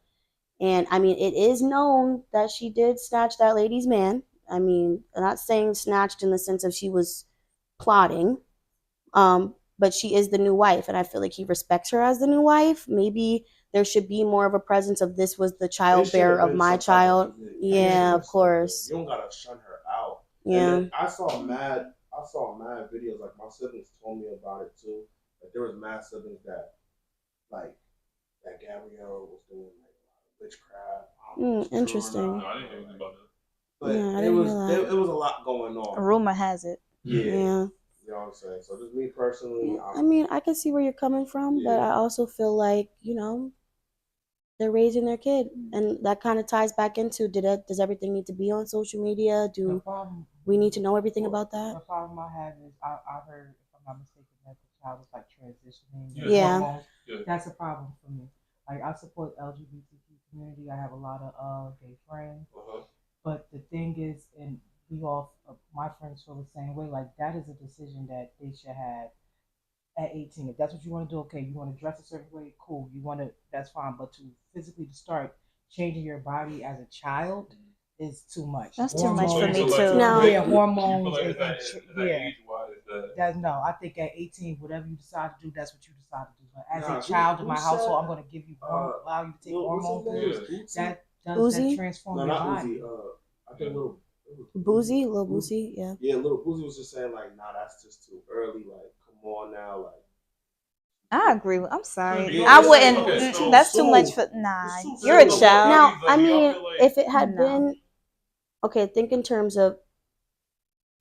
And I mean, it is known that she did snatch that lady's man. I mean, I'm not saying snatched in the sense of she was plotting, but she is the new wife, and I feel like he respects her as the new wife. Maybe there should be more of a presence of this was the child bearer of my child. Yeah, of course. You don't gotta shun her out. Yeah. And I saw mad videos. Like my siblings told me about it too. Like there was mad siblings that Gabrielle was doing like witchcraft. Interesting. No, I didn't hear anything about that. But Yeah, it was a lot going on. Rumor has it. Yeah. Yeah. You know what I'm saying? So just me personally. I mean, I can see where you're coming from, but I also feel like, they're raising their kid, and that kind of ties back into does everything need to be on social media? Do we need to know everything about that? The problem I have is I heard, if I'm not mistaken, that the child was like transitioning. Yeah. That's a problem for me. Like I support LGBTQ community. I have a lot of gay friends, but the thing is, and we all, my friends feel the same way. Like that is a decision that they should have at 18. If that's what you want to do, okay. You want to dress a certain way, cool. You want to, that's fine. But to physically start changing your body as a child is too much. That's too much for me too. No. Yeah, hormones. Like No, I think at 18, whatever you decide to do, that's what you decide to do. But as a child in my household, I'm going to give you allow you to take hormones. That transform your body. I think Lil Boosie, yeah. Yeah, Lil Boosie was just saying like, nah, that's just too early. Like, come on now, like. I agree with. I'm sorry. Yeah, I wouldn't. okay, so that's too soon. much for. Nah, It's too you're a soon. child. Now, Like, I mean, feel like- if it had No. been okay, think in terms of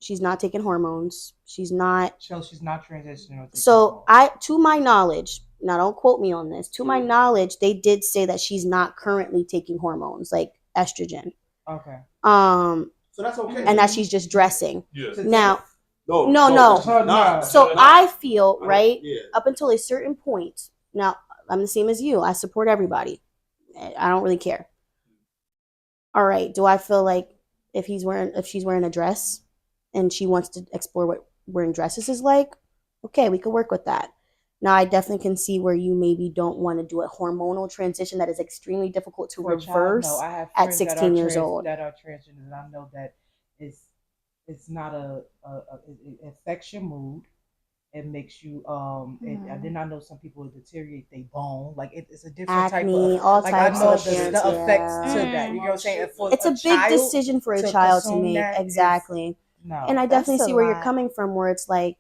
she's not taking hormones. She's not. So she's not transitioning. So to my knowledge, now don't quote me on this. To my knowledge, they did say that she's not currently taking hormones like estrogen. Okay. So that's okay. And that she's just dressing. Yes. Now, No. No. so I feel right Yeah. up until a certain point. Now, I'm the same as you. I support everybody. I don't really care. All right. Do I feel like if she's wearing a dress and she wants to explore what wearing dresses is like, okay, we can work with that. Now, I definitely can see where you maybe don't want to do a hormonal transition that is extremely difficult to reverse I have at 16 years old. That are transgender, and I know that it's not it affects your mood. It makes you I did not know some people deteriorate their bone. Like it's a different Acne, type of all like types I know of the appearance, effects to yeah. that. You know what I'm saying? For It's a big child decision for a child to consume make. that Exactly. No. And I definitely That's a see where you're lot. coming from, where it's like,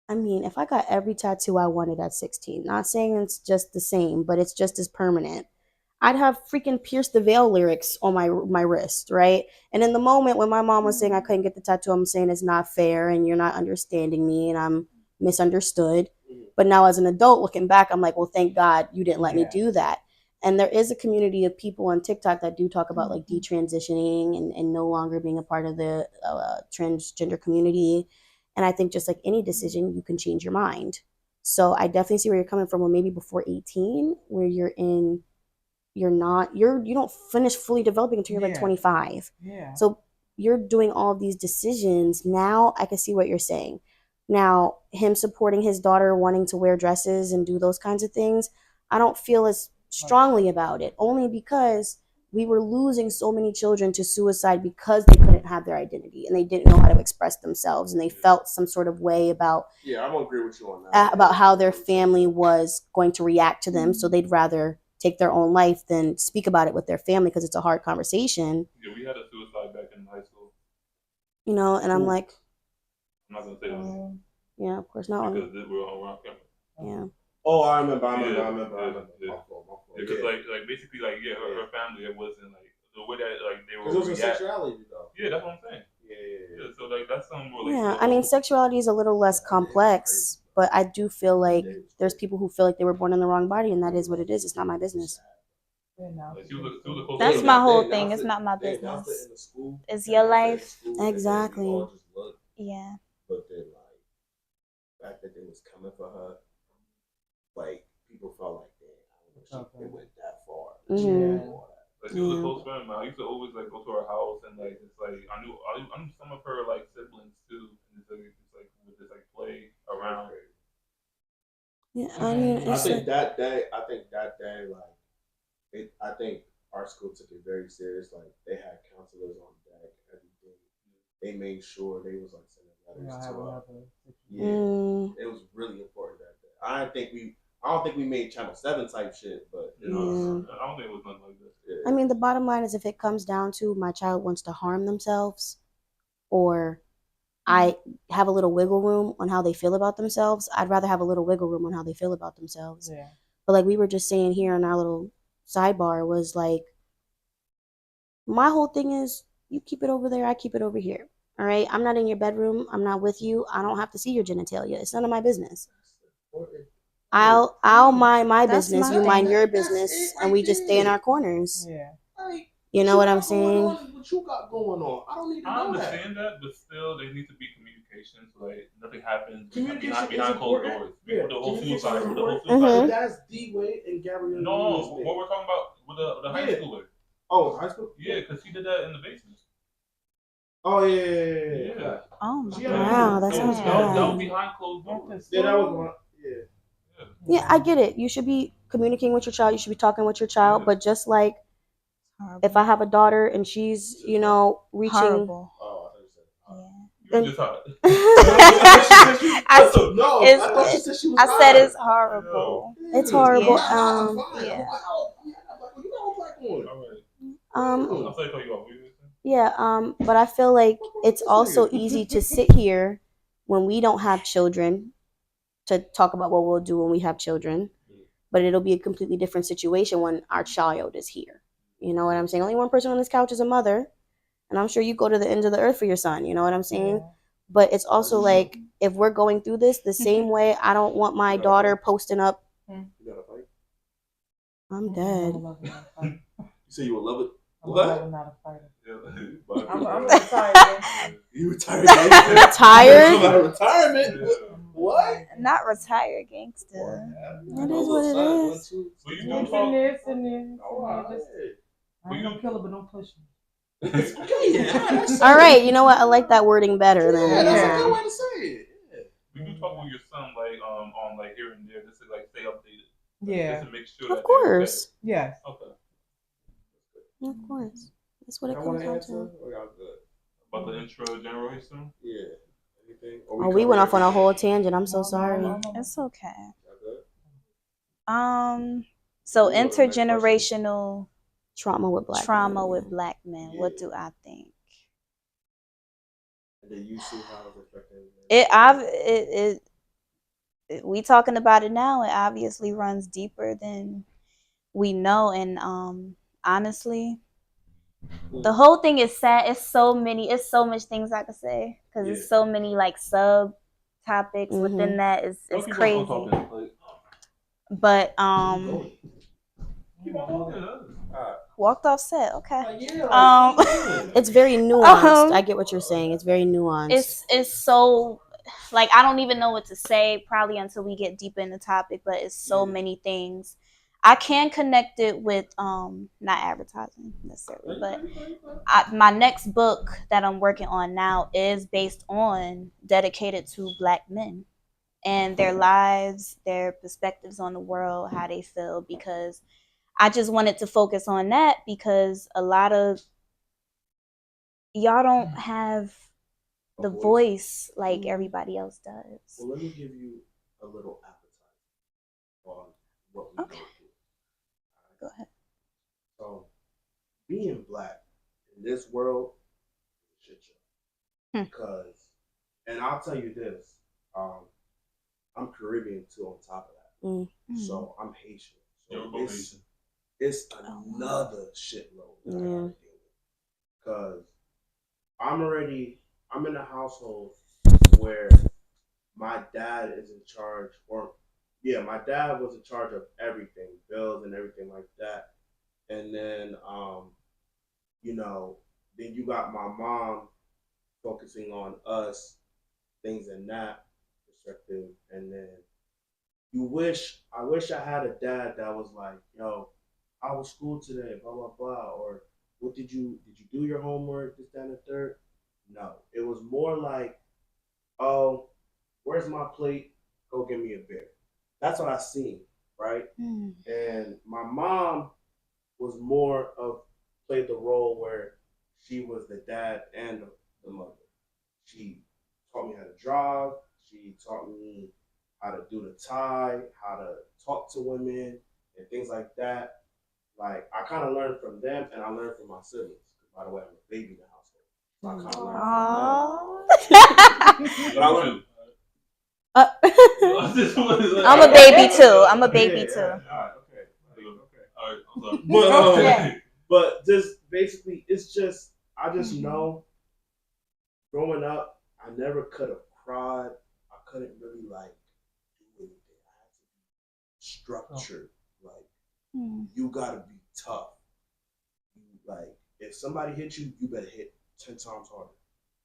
I mean, if I got every tattoo I wanted at 16, not saying it's just the same, but it's just as permanent, I'd have freaking Pierce the Veil lyrics on my wrist, right? And in the moment when my mom was saying I couldn't get the tattoo, I'm saying it's not fair and you're not understanding me and I'm misunderstood. But now as an adult looking back, I'm like, well, thank God you didn't let me do that. And there is a community of people on TikTok that do talk about like detransitioning and no longer being a part of the transgender community. And I think just like any decision, you can change your mind. So I definitely see where you're coming from. Well, maybe before 18, where you don't finish fully developing until you're like 25. Yeah. So you're doing all of these decisions. Now I can see what you're saying. Now, him supporting his daughter wanting to wear dresses and do those kinds of things, I don't feel as strongly about it, only because we were losing so many children to suicide because they couldn't have their identity and they didn't know how to express themselves and they felt some sort of way about I'm gonna agree with you on that. About how their family was going to react to them, so they'd rather take their own life than speak about it with their family because it's a hard conversation. Yeah, we had a suicide back in high school. And I'm like, I'm not gonna say that. Yeah, of course not. Because we're on camera. Yeah. Oh, I remember. Yeah. My fault. Because like basically her family, it wasn't like the way that like they were. Because it was a sexuality though. Yeah, that's what I'm saying. Yeah. So like that's something more like. Yeah, I mean, sexuality is a little less complex. But I do feel like there's people who feel like they were born in the wrong body, and that is what it is. It's not my business. That's my whole thing. It's not my business. It's your life. Exactly. Yeah. But then, like, the fact that they was coming for her, like, people felt like, damn, it went that far. Like, she was a close friend, man. I used to always like go to her house, and like it's like I knew some of her like siblings too, and it's like with this like play around. Yeah, I mean, I think that day, like, I think our school took it very serious. Like, they had counselors on deck, everything. They made sure they was like sending letters to us. It was really important that day. I don't think we made Channel 7 type shit, but I don't think it was nothing like this. I mean, the bottom line is if it comes down to my child wants to harm themselves, or I have a little wiggle room on how they feel about themselves, I'd rather have a little wiggle room on how they feel about themselves. Yeah. But like we were just saying here in our little sidebar was like, my whole thing is you keep it over there, I keep it over here. All right? I'm not in your bedroom. I'm not with you. I don't have to see your genitalia. It's none of my business. I'll mind my business, you mind your business, and we just stay in our corners. Yeah. You know what I'm saying? What you got going on? I don't need to know that. I understand that, but still, there needs to be communication so like nothing happens Communication behind closed doors. Yeah. With the whole suicide. That's D-Wade and Gabrielle. No, what we're talking about with the high schooler. Oh, high school? Yeah, because he did that in the basement. Oh, yeah. Oh, wow, that sounds bad. That was behind closed doors. Yeah, that was one. Yeah, I get it. You should be communicating with your child. You should be talking with your child. But just like if I have a daughter and she's, you know, reaching. Horrible. Oh, I just I said it's horrible. It's horrible. But I feel like it's also easy to sit here when we don't have children to talk about what we'll do when we have children, but it'll be a completely different situation when our child is here. You know what I'm saying? Only one person on this couch is a mother, and I'm sure you go to the ends of the earth for your son. You know what I'm saying? Yeah. But it's also like if we're going through this the same way, I don't want my daughter posting up. You got a fight? I'm dead. You say you would love it? I'm not a fighter. I'm retired. You retired? Retired? Retirement? Yeah. What? Not retired, gangster. It is what it is. I'm gonna kill her, but don't push me. All right, you know what? I like that wording better than. Yeah, that's a good way to say it. Yeah. We can talk with your son like on like here and there just to like stay updated. Yeah. Just to make sure. Of course. Okay. Yes. Okay. Of course. That's what it comes down to. About the intragenerational? Yeah. Anything? Oh, we went off on a whole tangent. I'm so sorry. It's okay. So intergenerational trauma with black men. Yeah. What do I think? And then you see how it's affecting it. We talking about it now. It obviously runs deeper than we know, and honestly, the whole thing is sad. It's so much things I could say because it's so many like sub topics within that. It's crazy. But walked off set. Okay. It's very nuanced. I get what you're saying. It's very nuanced. It's so like I don't even know what to say probably until we get deeper in the topic. But it's so many things. I can connect it with not advertising necessarily, but my next book that I'm working on now is based on dedicated to Black men and their lives, their perspectives on the world, how they feel, because I just wanted to focus on that because a lot of y'all don't have the voice like everybody else does. Well, let me give you a little appetite on what we go through. Go ahead. So, being Black in this world is a shit show. Because, and I'll tell you this, I'm Caribbean too on top of that. So, I'm Haitian. So, it's another shitload that I gotta deal with. Because I'm in a household where my dad is in charge, or yeah, my dad was in charge of everything, bills and everything like that. And then, you know, then you got my mom focusing on us, things in that perspective. And then I wish I had a dad that was like, yo, how was school today? Blah blah blah. Or what did you do your homework? This, that, and the third. No, it was more like, oh, where's my plate? Go get me a beer. That's what I seen, right? Mm. And my mom was more of played the role where she was the dad and the mother. She taught me how to drive. She taught me how to do the tie, how to talk to women, and things like that. Like I kind of learned from them, and I learned from my siblings. By the way, I'm a baby in the household, so I kind of learned from them. But I learned. I'm a baby too. I'm a baby too. All right, okay. But just basically, it's just I just know growing up, I never could have cried. I couldn't really like do anything. I had to be structured. Like you gotta be tough. Like if somebody hits you, you better hit 10 times harder.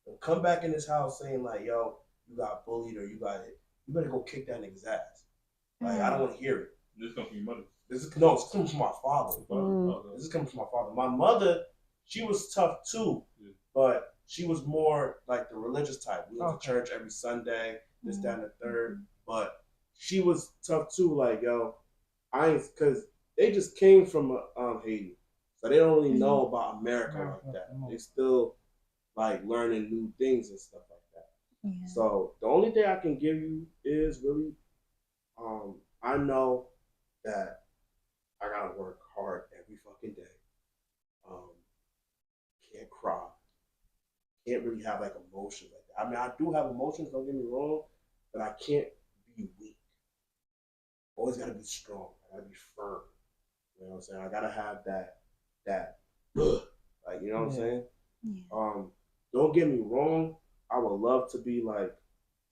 Don't come back in this house saying like, "Yo, you got bullied or you got hit." You better go kick that nigga's ass. Like I don't want to hear it. This comes from your mother. It's coming from my father. This is coming from my father. My mother, she was tough too, but she was more like the religious type. We went to church every Sunday, this, that, and the third. But she was tough too. Like yo, I ain't because they just came from Haiti, so they don't really know about America like that. They still like learning new things and stuff like that. Yeah. So the only thing I can give you is really, I know that I gotta work hard every fucking day. Can't cry. Can't really have like emotions like that. I mean, I do have emotions. Don't get me wrong, but I can't be weak. Always gotta be strong. I gotta be firm. You know what I'm saying? I gotta have that, like you know what I'm saying. Yeah. Don't get me wrong. I would love to be like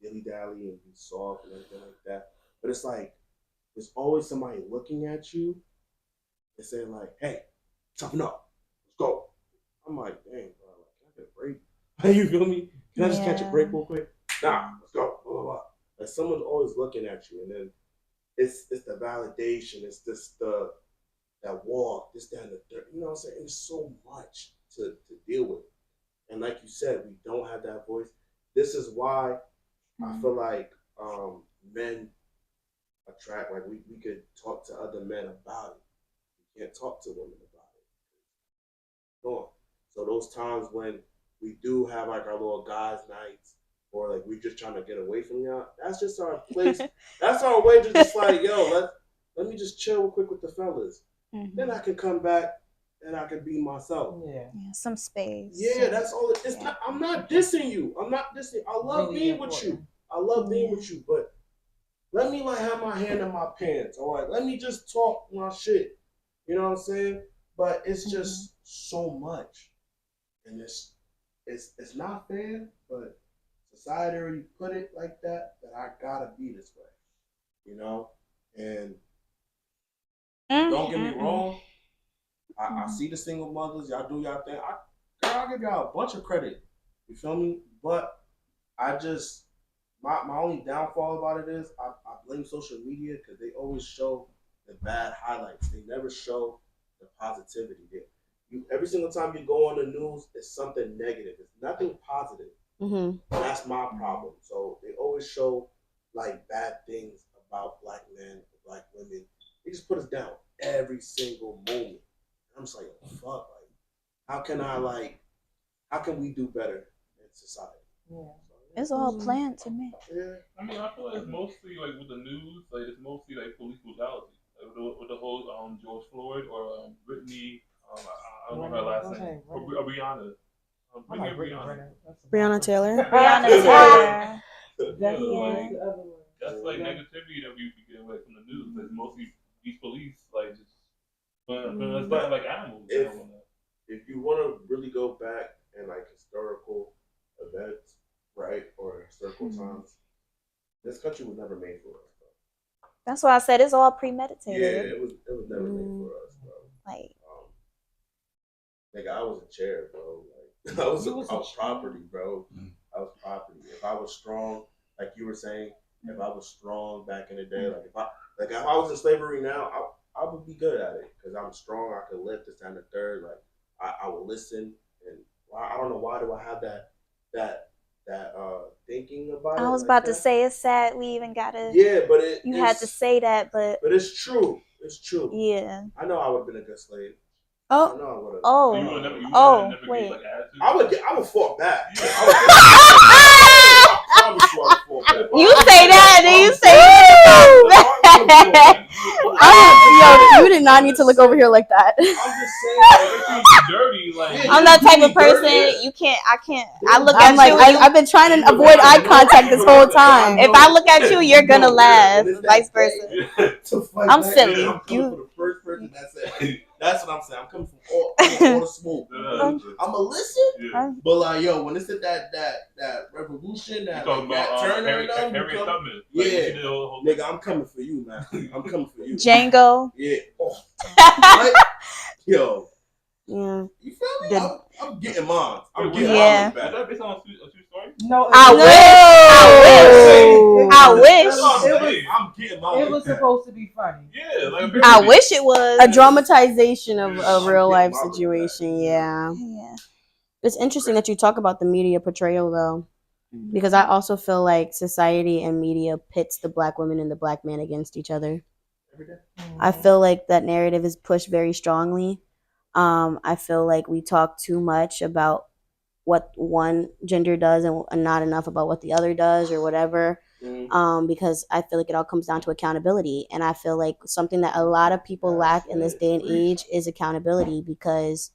dilly dally and be soft and everything like that. But it's like there's always somebody looking at you and saying like, "Hey, toughen up, let's go." I'm like, "Dang, bro, like, can I get a break?" You feel me? Can I just catch a break real quick? Nah, let's go. Blah, blah, blah. Like someone's always looking at you, and then it's the validation. It's just that walk, this, that, and the third. You know what I'm saying? There's so much to deal with. And like you said, we don't have that voice. This is why I feel like men attract, like we could talk to other men about it. We can't talk to women about it. Go on. So those times when we do have like our little guys' nights, or like we just trying to get away from y'all, that's just our place. That's our way to just like, yo, let me just chill real quick with the fellas. Then I can come back and I can be myself. Yeah, some space. Yeah, that's all. It's not. I'm not dissing you. I'm not dissing. I love really being with you. I love being with you. But let me like have my hand in my pants. All right. Let me just talk my shit. You know what I'm saying? But it's just so much, and it's not fair. But society already put it like that I gotta be this way. You know, and don't get me wrong. I see the single mothers, y'all do y'all thing. I'll give y'all a bunch of credit. You feel me? But I just my only downfall about it is I blame social media because they always show the bad highlights. They never show the positivity. Every single time you go on the news, it's something negative. It's nothing positive. That's my problem. So they always show like bad things about black men, black women. They just put us down every single moment. I'm just like, fuck, like, how can we do better in society? Yeah. It's all planned to me. Yeah. I mean, I feel like it's mostly like with the news, like it's mostly like police brutality. Like with the whole George Floyd or Brittany, I don't know her last name, or Brianna. Breonna Taylor. Breonna Taylor. That's like negativity that we get away from the news. Like mostly these police, like just. But like animals. If you want to really go back and like historical events, right, or historical times, This country was never made for us. That's why I said it's all Yeah, premeditated. it was never made for us, bro. Like, Nigga, I was a chair, bro. Like, I was property, bro. I was property. If I was strong, like you were saying, if I was strong back in the day, like if I was in slavery now, I would be good at it because I'm strong. I could lift this and the third. Like I would listen, and I don't know why do I have that thinking about it. I was like about that. to say it's sad we even gotta. Yeah, but you had to say that, but it's true. It's true. Yeah. I know I would have been a good slave. Oh. I know I would have. Oh. You would've never Wait. gave, like, attitude? I would fought back. Yeah. I promise you I would fought back. You say that, and you say Yo, you did not need to look over here like that. I'm just saying, It's dirty, like. I'm that type of person. You can't. I can't. I look I'm at like, you. I've been trying to avoid eye contact this whole time. If I look at you, you're gonna laugh. Vice versa. I'm silly. I'm coming for the first person that said. That's what I'm saying. I'm coming from all the smoke. I'ma listen, but like, yo, when it's at that revolution, that Turner, yeah, nigga, I'm coming for you, man. I'm coming for you, Django. Yeah. Oh. Yo. Yeah. You feel me? I'm getting mine. I'm getting mine back. Is that based on a true story? No, I wish. I'm getting mine. It was supposed to be funny. Yeah, like I wish it was a dramatization of a real life situation. Yeah. It's interesting that you talk about the media portrayal though, because I also feel like society and media pits the black woman and the black man against each other. I feel like that narrative is pushed very strongly. I feel like we talk too much about what one gender does and not enough about what the other does or whatever. Because I feel like it all comes down to accountability. And I feel like something that a lot of people lack in this day and age is accountability because,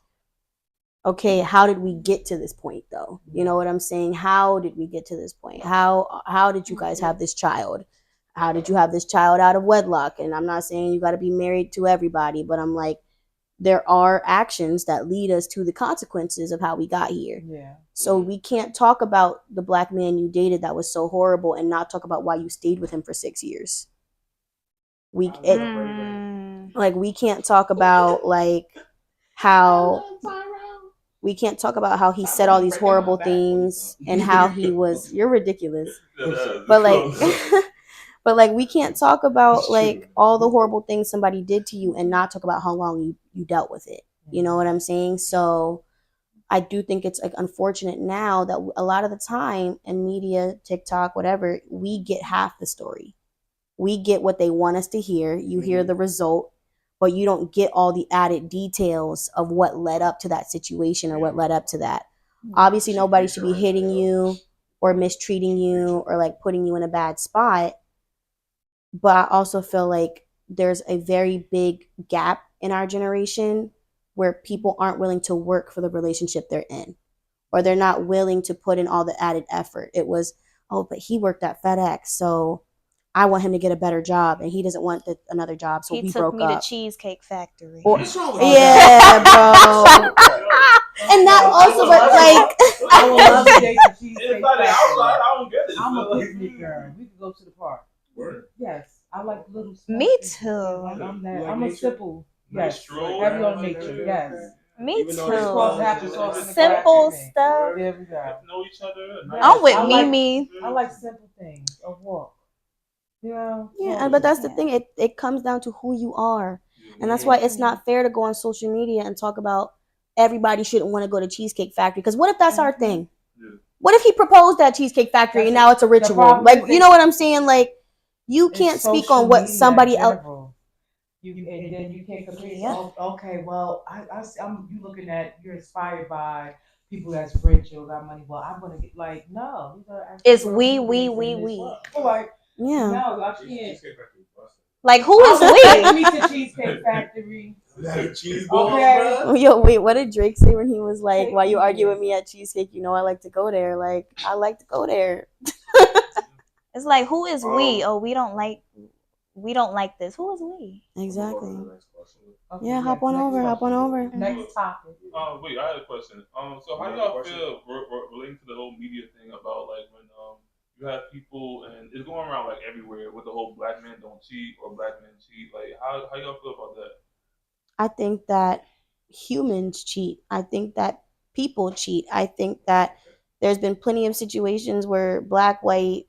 okay, how did we get to this point though? You know what I'm saying? How did we get to this point? How did you guys have this child? How did you have this child out of wedlock? And I'm not saying you got to be married to everybody, but I'm like, there are actions that lead us to the consequences of how we got here. Yeah. So we can't talk about the black man you dated that was so horrible and not talk about why you stayed with him for 6 years. We can't talk about how he said all these horrible things and how he was. You're ridiculous. But we can't talk about all the horrible things somebody did to you and not talk about how long you dealt with it. You know what I'm saying? So I do think it's unfortunate now that a lot of the time in media, TikTok, whatever, we get half the story. We get what they want us to hear. You hear the result, but you don't get all the added details of what led up to that situation or what led up to that. Obviously, nobody should be hitting you or mistreating you or putting you in a bad spot. But I also feel like there's a very big gap in our generation where people aren't willing to work for the relationship they're in, or they're not willing to put in all the added effort. It was, oh, but he worked at FedEx, so I want him to get a better job, and he doesn't want another job, so we broke up. He took me to Cheesecake Factory. Yeah, bro. And that also, but I would love to date the Cheesecake Factory. I don't get it. I'm a picnic girl. We could go to the park. Word. Yes, I like little. Me too. I'm a simple. Yes, heavy on nature. Yes. Me too. Simple stuff. There we go. Know each other. I'm with Mimi. I like simple things. A walk. Yeah, but that's the thing. It comes down to who you are, and that's why it's not fair to go on social media and talk about everybody shouldn't want to go to Cheesecake Factory. Because what if that's our thing? What if he proposed at Cheesecake Factory and now it's a ritual? You know what I'm saying? You can't speak on what somebody else. And then you can't compare. Yeah. Okay, well, you looking at, you're inspired by people that's rich or got money. Well, I'm gonna get no. It's we. Yeah. No, I can't. Who is we? Take me to Cheesecake Factory. Okay. Yo, wait, what did Drake say when he was like, "Why you argue with me at Cheesecake? You know I like to go there. I like to go there." It's who is we? Oh, we don't like this. Who is we? Exactly. Okay, yeah, hop on over. Next topic. Wait, I had a question. So how do y'all feel relating to the whole media thing about when you have people, and it's going around like everywhere with the whole black men don't cheat or black men cheat. Like, how y'all feel about that? I think that humans cheat. I think that people cheat. I think that there's been plenty of situations where black, white,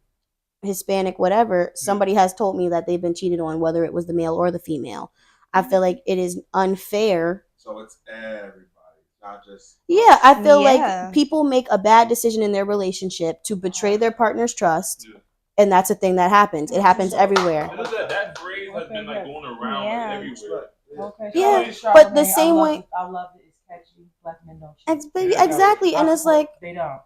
Hispanic, whatever, somebody has told me that they've been cheated on, whether it was the male or the female. I feel like it is unfair. So it's everybody, not just. Yeah, I feel Yeah. like people make a bad decision in their relationship to betray their partner's trust, and that's a thing that happens. It happens everywhere. And that phrase has been like going around like everywhere. Okay. Yeah, but the same way. I love it. It's catchy. Black men don't Exactly, and it's like they don't.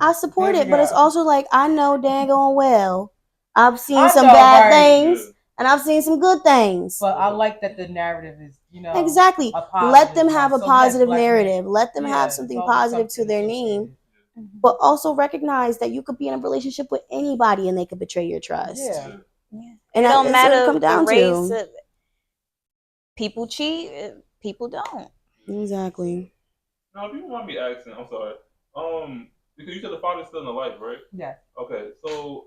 I support it, but it's also like I know daggone well I've seen I some know, bad right? things and I've seen some good things. But I like that the narrative is, exactly. a positive Let them have a one. So positive yes, black narrative. men- Let them yeah, have it's something always positive to something their associated. name, but also recognize that you could be in a relationship with anybody and they could betray your trust. Yeah. And it don't that's what matter come down the race. to. People cheat. People don't. Exactly. Now, if you don't mind me asking, I'm sorry. Because you said the father's still in the life, right? Yeah. Okay. So,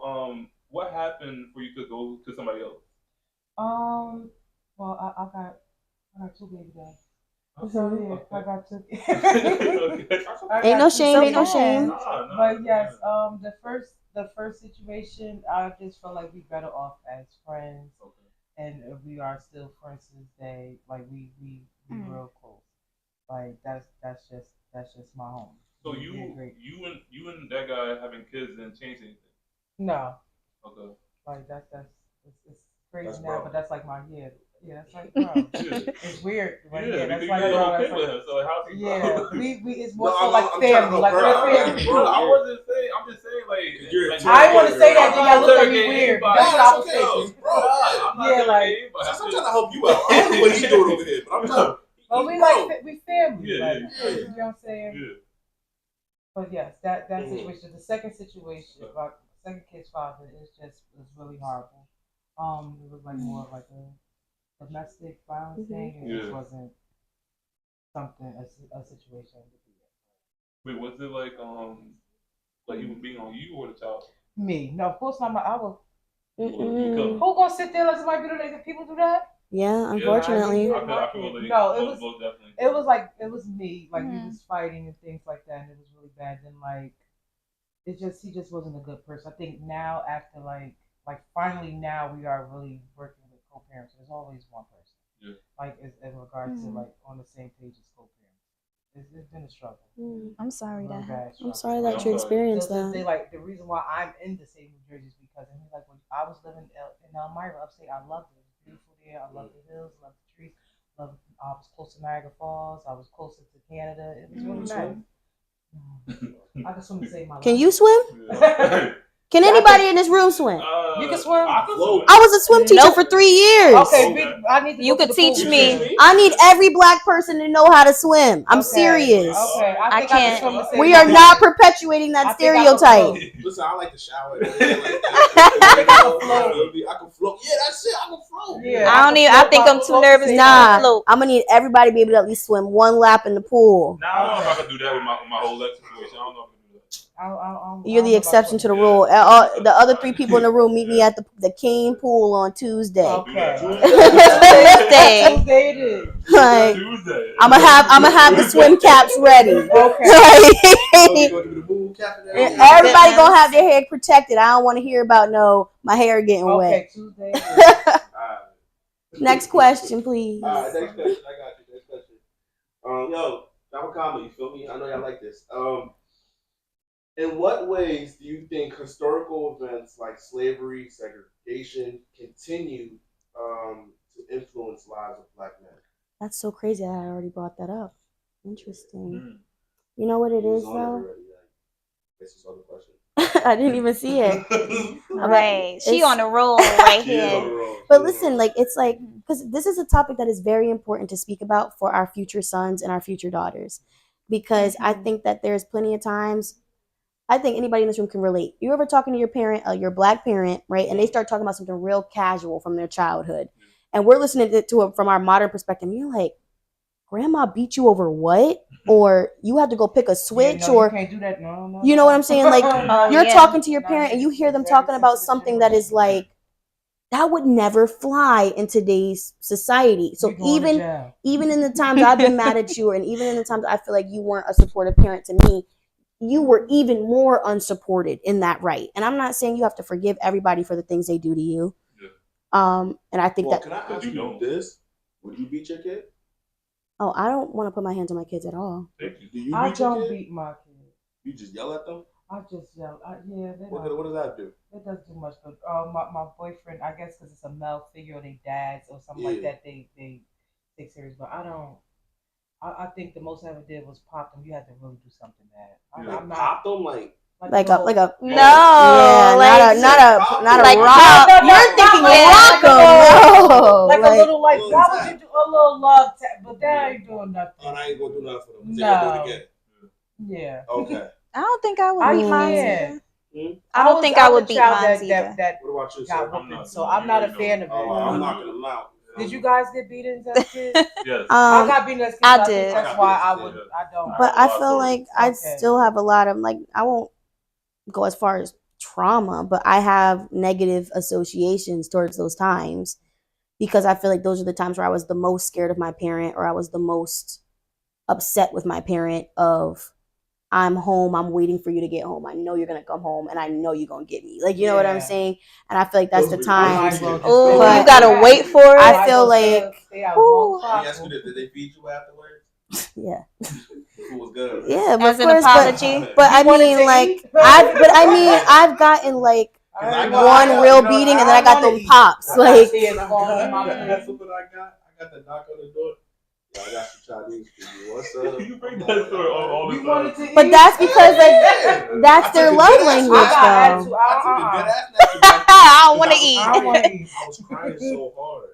what happened for you to go to somebody else? Well, I got two baby dads. So yeah, I got two. Ain't no shame. Ain't no shame. But yes, the first situation, I just felt like we better off as friends, and we are still friends to this day. Like we real close. Like that's just my home. So you and that guy having kids didn't change anything? No. Okay. Like it's crazy That's now, bro. but that's like my that's like bro. It's weird, but yeah, that's like you bro. okay That's with like, him, so like, how's he we it's more No, so I'm like trying to family, go like bro. we're family. Bro, I wasn't saying. I'm just saying like. You're like I want to say that, then y'all look at me interrogating weird. anybody. That's what I was okay, thinking. bro. I'm not Yeah, like interrogating anybody. I'm trying to help you out. I don't know what he's doing over here, but I'm trying. but we family. Yeah, like, yeah. you know what I'm saying? Yeah. But yes, that situation, the second situation, like second kid's father, was really horrible. It was like more of like a domestic violence thing. It just wasn't something a situation to be in. Wait, was it like he was being on you or the child? Me? No, of course not. I will. Mm-mm. Who gonna sit there and let somebody do that? People do that? Yeah, unfortunately. I feel like No, definitely. it was me. Like we was fighting and things like that, and it was really bad. And like he just wasn't a good person. I think now after like finally now we are really working with co-parents. There's always one person. Yeah. Like in regards to like on the same page as co-parents. It's been a struggle. I'm sorry Really that. I'm sorry that you experienced that. They like the reason why I'm in the state of New Jersey is because like when I was living in Elmira upstate, I loved it. It was beautiful there. I loved the hills, loved the trees. I was close to Niagara Falls. I was closer to Canada. It was really nice. I just want to save my life. Can you swim? Yeah. Can anybody in this room swim? You can swim. I was a swim teacher for 3 years. Okay, I need to You go to could the pool. teach me. I need every black person to know how to swim. I'm serious. Okay, I think can't. can swim to save We my are life. not perpetuating that stereotype. Listen, I like to shower. I can float. Yeah, that's it. I can float. Yeah, I think I'm too nervous to float. I'm gonna need everybody to be able to at least swim one lap in the pool. Now I don't know if I can do that with my whole leg situation. I don't know if I can do that. You're the exception to the rule. The other 3 people in the room meet me at the Cane pool on Tuesday. Okay. Tuesday. Tuesday it is. Like, Tuesday. I'm gonna have the swim caps ready. Okay. Everybody gonna have their hair protected. I don't want to hear about my hair getting wet. Okay, Tuesday. Next question, please. All right, next question. I got you. Next question. Yo, Dapper, you feel me? I know y'all like this. In what ways do you think historical events like slavery, segregation continue to influence lives of black men? That's so crazy. I already brought that up. Interesting. You know what it is, though? This is the question. I didn't even see it. Right. She on a roll right here. But listen, it's like, because this is a topic that is very important to speak about for our future sons and our future daughters. Because I think that there's plenty of times, I think anybody in this room can relate. You ever talking to your parent, your black parent, right? And they start talking about something real casual from their childhood. And we're listening to it from our modern perspective. And you're like, grandma beat you over what? Or you had to go pick a switch, Yeah, no, or you can't do that. No, you know what I'm saying? Like Oh, you're yeah. talking to your parent and you hear them talking about something that is like, that would never fly in today's society. So even in the times I've been mad at you, and even in the times I feel like you weren't a supportive parent to me, you were even more unsupported in that right. And I'm not saying you have to forgive everybody for the things they do to you. Yeah. And I think Can I ask you this? Would you beat your kid? Oh, I don't want to put my hands on my kids at all. Do you I beat your don't kid? beat my kids. You just yell at them? I just yell. Yeah. What does that do? It doesn't do much good. My boyfriend, I guess, because it's a male figure, or they dads or something like that, they take serious. But I don't. I think the most I ever did was pop them. You had to really do something bad. I'm not pop them like a no, yeah, like not a like rock. no, You're thinking like rock 'em. No, like a little like why would you do a little love but that ain't doing nothing. Oh, I ain't gonna do nothing for them. No. Do it again. Yeah. Okay. I don't think I would beat mine can't. either. I don't think I would beat mine either. That What about you, got sir? whipping, so I'm not a fan of it. Oh, I'm knocking them out. Did you guys get beaten as kids? Yes. I got beaten as kids. I did. That's why I don't. But I feel like I still have a lot of, like, I won't go as far as trauma, but I have negative associations towards those times, because I feel like those are the times where I was the most scared of my parent, or I was the most upset with my parent of, I'm home, I'm waiting for you to get home, I know you're gonna come home, and I know you're gonna get me, like, you know what I'm saying? And I feel like that's the time. Oh, But you gotta wait for it. I feel like Did they feed you afterwards? Yeah. It was good. Yeah, but as of an course, apology. but I mean, like, I've gotten like one real beating, and then I got them pops. Like, That's what I got. I got the knock on the door. Yeah, I got some Chinese food. What's up? You bring that story all the time. But that's because like that's their love language, though. I don't want to eat. I was crying so hard.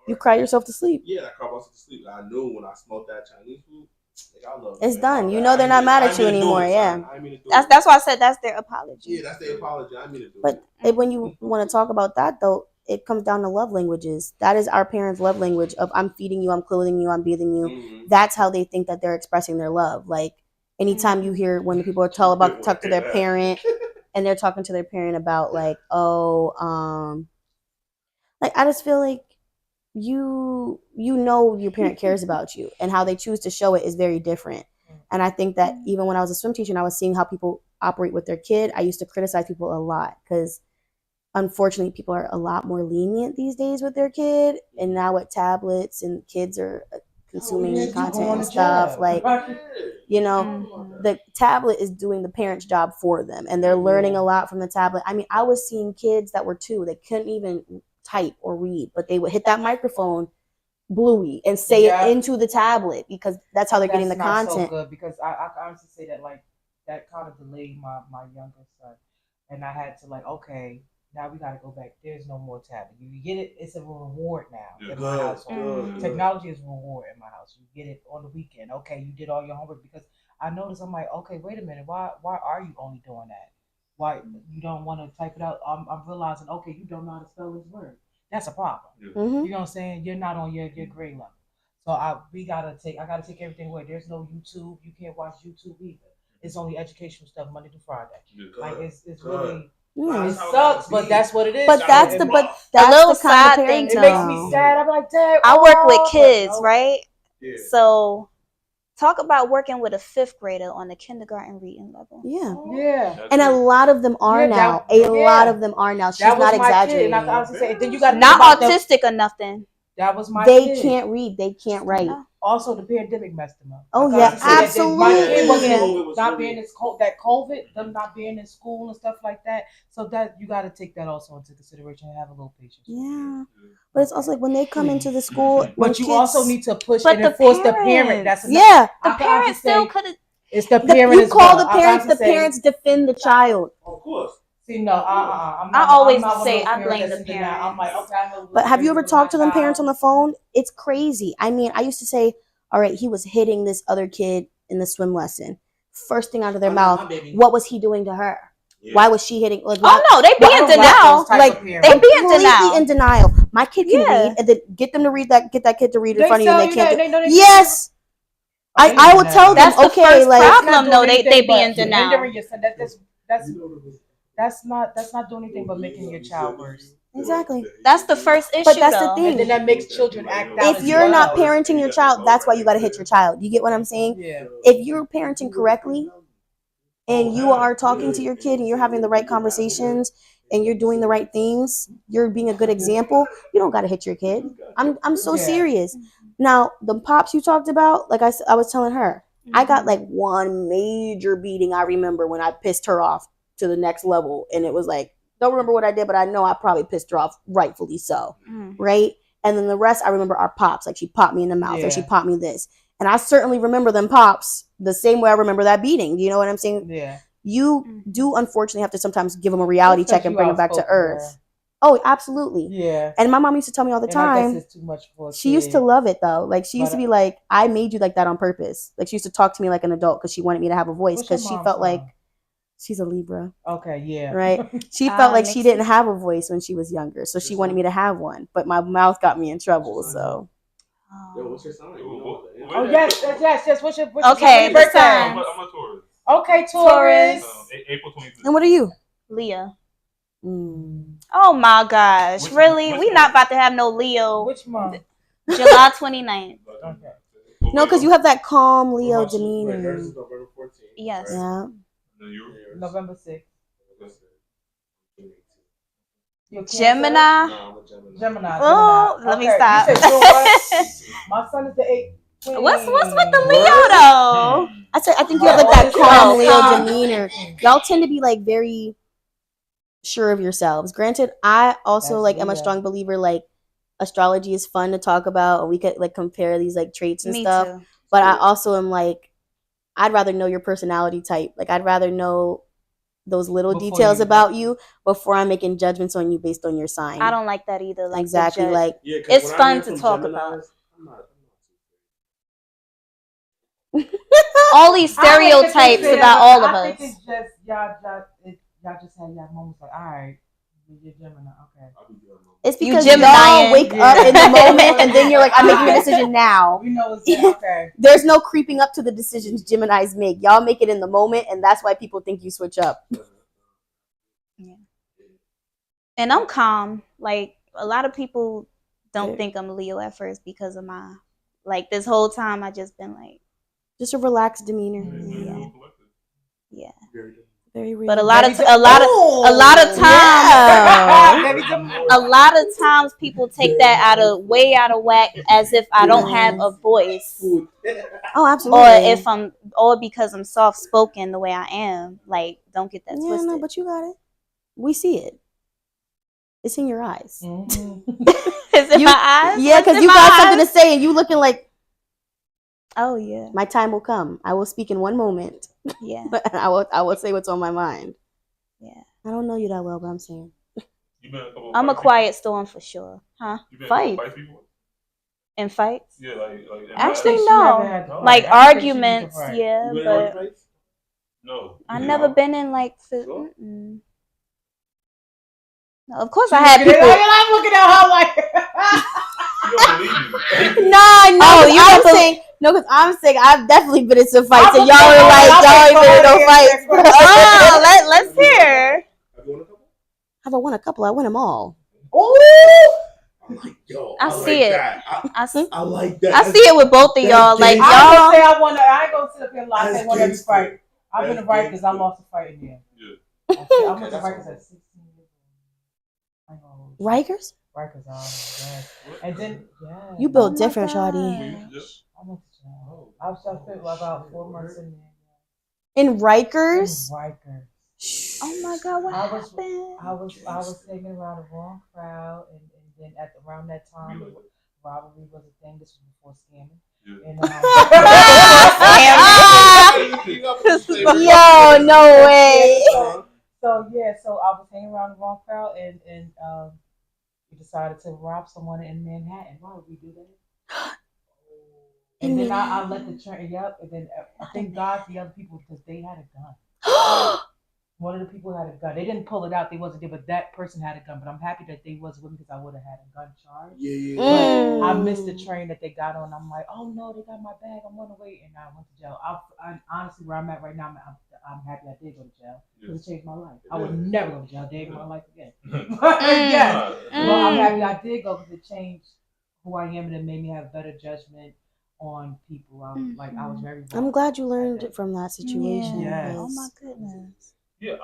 You cry yourself to sleep. Yeah, I cried myself to sleep. I knew when I smoked that Chinese food, like, I love it. It's done. You know they're not mad at you anymore. Yeah. That's why I said that's their apology. Yeah, that's their apology. I mean to do it. But when you want to talk about that, though, it comes down to love languages. That is our parents' love language of, I'm feeding you, I'm clothing you, I'm bathing you. Mm-hmm. That's how they think that they're expressing their love. Like, anytime you hear when people are talk to their parent, and they're talking to their parent about like, like, I just feel like you know your parent cares about you, and how they choose to show it is very different. And I think that even when I was a swim teacher and I was seeing how people operate with their kid, I used to criticize people a lot, because unfortunately people are a lot more lenient these days with their kid, and now with tablets and kids are consuming content and stuff, like, you know, the tablet is doing the parent's job for them, and they're learning a lot from the tablet. I mean, I was seeing kids that were 2, they couldn't even type or read, but they would hit that microphone bluey and say it into the tablet, because that's how they're getting the content. So good, because I honestly say that, like, that kind of delayed my younger son, and I had to, like, okay, now we got to go back. There's no more tablet. You get it. It's a reward now in my household. Technology is a reward in my house. You get it on the weekend. Okay, you did all your homework, because I noticed, I'm like, okay, wait a minute. Why are you only doing that? Why you don't want to type it out? I'm realizing, okay, you don't know how to spell this word. That's a problem. Mm-hmm. You know what I'm saying? You're not on your grade level. So I gotta take everything away. There's no YouTube. You can't watch YouTube either. It's only educational stuff Monday to Friday. Like, it's really. It sucks, but that's what it is. But that's the little side thing. It makes me sad. I'm like, Dad. I work with kids, right? Yeah. So, talk about working with a 5th grader on the kindergarten reading level. Yeah. And a lot of them are now. A lot of them are now. She's not exaggerating. And I honestly say, then you got not autistic or nothing. That was my They kid. Can't read. They can't write. Also, the pandemic messed them up. Oh, yeah, absolutely. My kid wasn't not being in that COVID, them not being in school and stuff like that. So that you got to take that also into consideration and have a little patience. Yeah. But it's also like when they come into the school. But you also need to push and enforce the parent. That's the parent still could have. It's the parent. You call the parents. The parents defend the child. Of course. See, no, I always say I blame the parent. I'm like, okay, but have you ever talked to them parents on the phone? It's crazy. I mean, I used to say, all right, he was hitting this other kid in the swim lesson. First thing out of their mouth, what was he doing to her? Yeah. Why was she hitting? Like, Oh no, they be in denial. Like, they be in completely denial. in denial. My kid can Yeah. read, and then get them to read that. Get that kid to read in They front of you, and tell they you can't. that, they know they Yes, I would tell them. That's the Okay, first like problem. No, they be in denial. Hindering your son. That's not doing anything but making your child worse. exactly. That's the first issue. But that's the though. thing. And then that makes children act out. If you're not parenting your child, that's why you got to hit your child. You get what I'm saying? Yeah. If you're parenting correctly, and you are talking to your kid, and you're having the right conversations, and you're doing the right things, you're being a good example. You don't got to hit your kid. I'm so serious. Now the pops you talked about, like I was telling her, I got like one major beating. I remember when I pissed her off to the next level, and it was like, don't remember what I did, but I know I probably pissed her off, rightfully so, right? And then the rest, I remember our pops, like she popped me in the mouth, or she popped me this, and I certainly remember them pops the same way I remember that beating. Do you know what I'm saying? Yeah. You do unfortunately have to sometimes give them a reality check and bring them back to earth. Oh, absolutely. Yeah. And my mom used to tell me all the time. It's too much for she used to love it though. Like she used to be like, I made you like that on purpose. Like she used to talk to me like an adult because she wanted me to have a voice, because she felt like she's a Libra. Okay, yeah. Right? She felt like she didn't have a voice when she was younger, so she wanted me to have one. But my mouth got me in trouble, so. Yo, what's your sign? Oh, yes. What's your okay, birthday? I'm a Taurus. Okay, Taurus. April 25th. And what are you? Leo. Oh my gosh. Really? We not about to have no Leo. Which month? July 29th. Okay. No, because you have that calm Leo demeanor. Yes. Yeah. November 6th. Gemini. Gemini. Oh, let me stop. You said what? My son is the 8th. What's with the Leo though? I think you have like that calm Leo demeanor. Y'all tend to be like very sure of yourselves. Granted, I also am a strong believer like astrology is fun to talk about, and we could like compare these like traits and stuff. Too. But I also am like, I'd rather know your personality type. Like I'd rather know those little details about you before I'm making judgments on you based on your sign. I don't like that either. Like exactly. Like it's fun to talk about. All these stereotypes about all of us. I think it's just y'all just have y'all moments like, all right, you're Gemini, okay. It's because y'all wake up in the moment and then you're like, I'm making a decision now. We know it's okay. There's no creeping up to the decisions Geminis make. Y'all make it in the moment, and that's why people think you switch up. Yeah. And I'm calm. Like a lot of people don't think I'm Leo at first because of my this whole time I just been like just a relaxed demeanor. Yeah. Very real. But a lot of times a lot of times people take that way out of whack, as if I don't have a voice. Oh, absolutely. Or because I'm soft spoken the way I am. Like, don't get that twisted. No, but you got it. We see it. It's in your eyes. Mm-hmm. Is it my eyes? Yeah, because you got something to say and you looking like, oh yeah, my time will come. I will speak in one moment. Yeah. I will say what's on my mind. Yeah. I don't know you that well, but I'm saying. I'm a quiet storm for sure. Huh? Fight. In fights? Yeah, like actually no. Like arguments, yeah, but no. I've never been in No, of course I had people. I'm looking at her like I'm saying no, because I'm saying I've definitely been in some fights, and y'all are like, y'all ain't been in no fights. Oh, let's hear. Have I won a couple? I win them all. Oh, I see it. I like that. I see it with both of y'all. Like y'all. I ain't gonna sit up here and lie. I won every fight. I've been a fight because I lost a fight in there. Yeah. I went to Rikers at 16 years old. Rikers? Rikers, yes. And then, you built different, shawty. I went to jail. I was spent about 4 months in there. In Rikers? In Rikers. Oh my God, what happened? I was hanging around the wrong crowd, and then around that time, robbery was a thing. This was before scamming. And, yo, no way. So I was hanging around the wrong crowd, and we decided to rob someone in Manhattan. Why would we do that? And then I let the train, and then I thank God for the other people because they had a gun. one of the people had a gun. They didn't pull it out. They wasn't there, but that person had a gun. But I'm happy that they wasn't with me because I would have had a gun charge. Yeah. But I missed the train that they got on. I'm like, oh no, they got my bag. I'm on the way, and I went to jail. I honestly, where I'm at right now, I'm happy I did go to jail because it changed my life. I would never go to jail day in my life again. Yes, but I'm happy I did go because it changed who I am and it made me have better judgment on people. I was very. I'm glad you learned from that situation. Yeah. Yes. Oh my goodness. Yeah.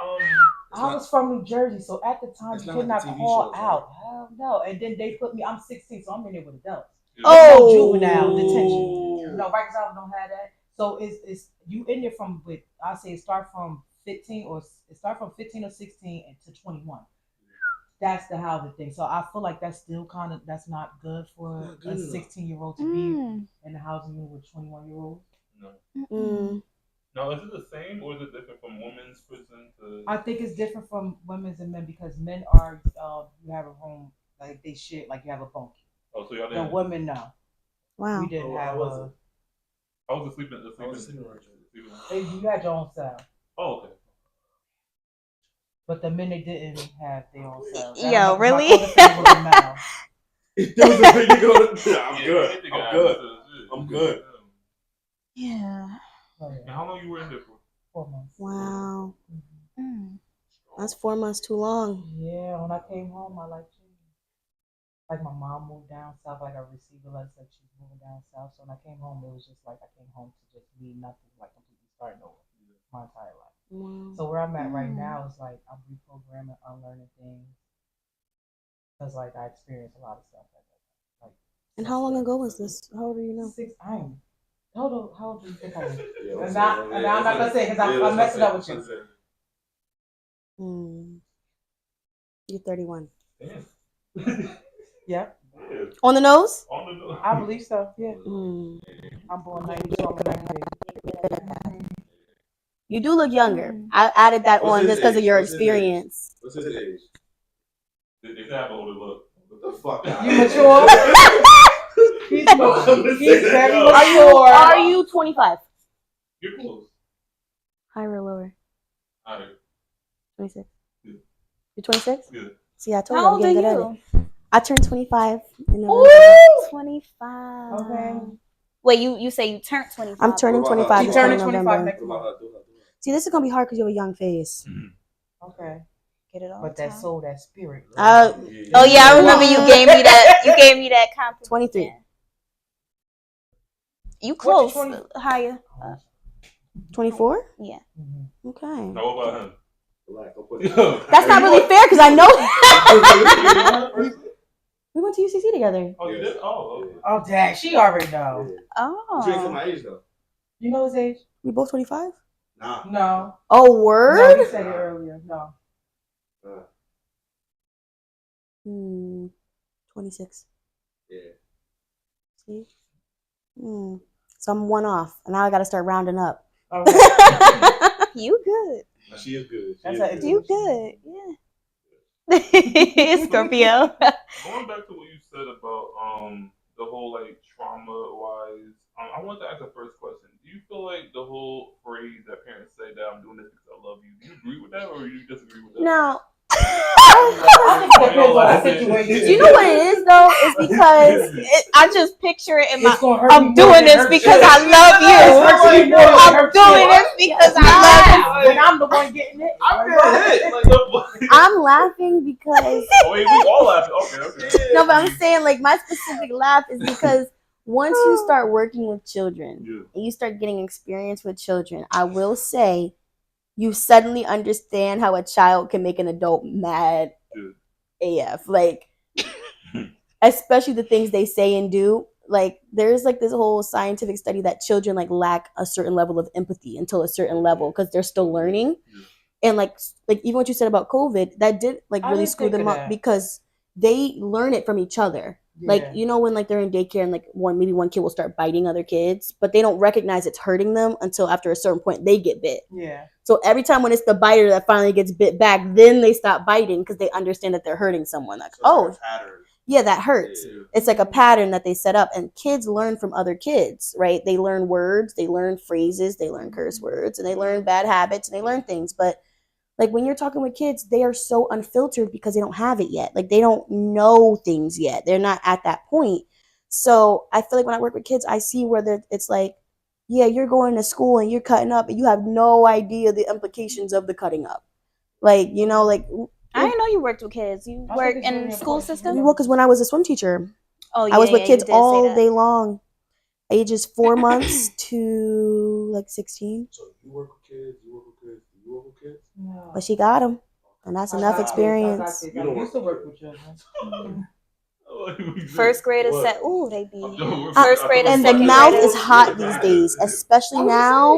I was from New Jersey, so at the time you could not like call TV shows, out. Hell no. And then they put me. I'm 16, so I'm in there with adults. Oh, No juvenile detention. No, Rikers Island don't have that. So it's you in there from with I say it start from 15 or 16 and to 21. That's the housing thing. So I feel like that's still that's not good for a 16-year-old to be in the housing unit with 21-year-olds. No. Now, is it the same or is it different from women's prison to? I think it's different from women's and men because men are you have a home like they share like you have a bunk. Oh, so y'all didn't. The women no. Wow. We didn't have a. I was sleeping. You had your own cell. Oh, okay. But the men they didn't have their own cells. Yo, really? I'm good. Yeah. And how long you were in there for? 4 months. Wow. Mm. That's 4 months too long. Yeah, when I came home, my life changed. Like my mom moved down south, like I received a letter that she was moving down south. So when I came home, it was just like I came home to just be nothing, like completely starting over my entire life. Wow. So where I'm at right now is like I'm reprogramming, unlearning things. Because like I experienced a lot of stuff like that. Like, And how long ago was this? How old are you now? 6. I am. How old do you think I am? And I'm not gonna say because I'm messing up with you. You're 31. Yeah. On the nose? On the nose. I believe so. Yeah. I'm born 92. I'm 98. You do look younger. I added that on just because of your experience. What's his age? They have an older look. What the fuck? You mature? He's very mature. Are you 25? You're close. Higher or lower? Higher. 26. Yeah. You're 26? Yeah. See, I told How you I'm old getting are good at you? it. I turned 25 in November. Ooh, 25. Okay. Wait, you say you turned 25? I'm turning 25 She's this turning coming 25 November. next month. See, this is gonna be hard because you have a young face. Okay. Get it on. But that soul, that spirit. Oh yeah, I remember you gave me that. You gave me that compliment. 23. You close. What's your 20? Higher. 24? Yeah. Okay. Now what about him? That's not really fair because I know we went to UCC together. Oh, you did? Oh, okay. Oh, dang. She already know. Oh. My age though. You know his age? We both 25? Nah. No. Oh, No, word? you said it earlier. No. 26. Yeah. See? So I'm one off, and now I got to start rounding up. Okay. You good. She is good. You good. Yeah. Scorpio. Going back to what you said about the whole like trauma wise, I want to ask the first question. Do you feel like the whole phrase that parents say that I'm doing this because I love you, do you agree with that or you disagree with that? No. Do you know what it is though? It's because I just picture it in my. I'm doing this because I love you. I'm doing this because I love you. And I'm the one getting it. I'm laughing because. Oh, wait, we all laughing. Okay. No, but I'm saying like my specific laugh is because once you start working with children and you start getting experience with children, I will say you suddenly understand how a child can make an adult mad AF. Like, especially the things they say and do. Like, there's like this whole scientific study that children like lack a certain level of empathy until a certain level because they're still learning. And like even what you said about COVID, that did like really screw them up because they learn it from each other. Yeah. Like, you know, when like they're in daycare and like maybe one kid will start biting other kids, but they don't recognize it's hurting them until after a certain point they get bit. Yeah. So every time when it's the biter that finally gets bit back, then they stop biting because they understand that they're hurting someone. Like, yeah, that hurts. Yeah. It's like a pattern that they set up, and kids learn from other kids, right? They learn words, they learn phrases, they learn curse words, and they learn bad habits, and they learn things. But Like when you're talking with kids, they are so unfiltered because they don't have it yet. Like they don't know things yet. They're not at that point. So I feel like when I work with kids, I see where it's like, yeah, you're going to school and you're cutting up, and you have no idea the implications of the cutting up. Like, you know, like I didn't know you worked with kids. You I work think it's in really school important to system? know. well, because when I was a swim teacher, Oh yeah, I was with yeah, kids you did say all that. day long, ages 4 months to like 16. So you work with kids, you work with kids, you work with kids? No. But she got them, and that's I enough got kids, experience. I used to work with children. First graders What? said, "Ooh, they be First first graders, And the second mouth graders." is hot these days, especially now.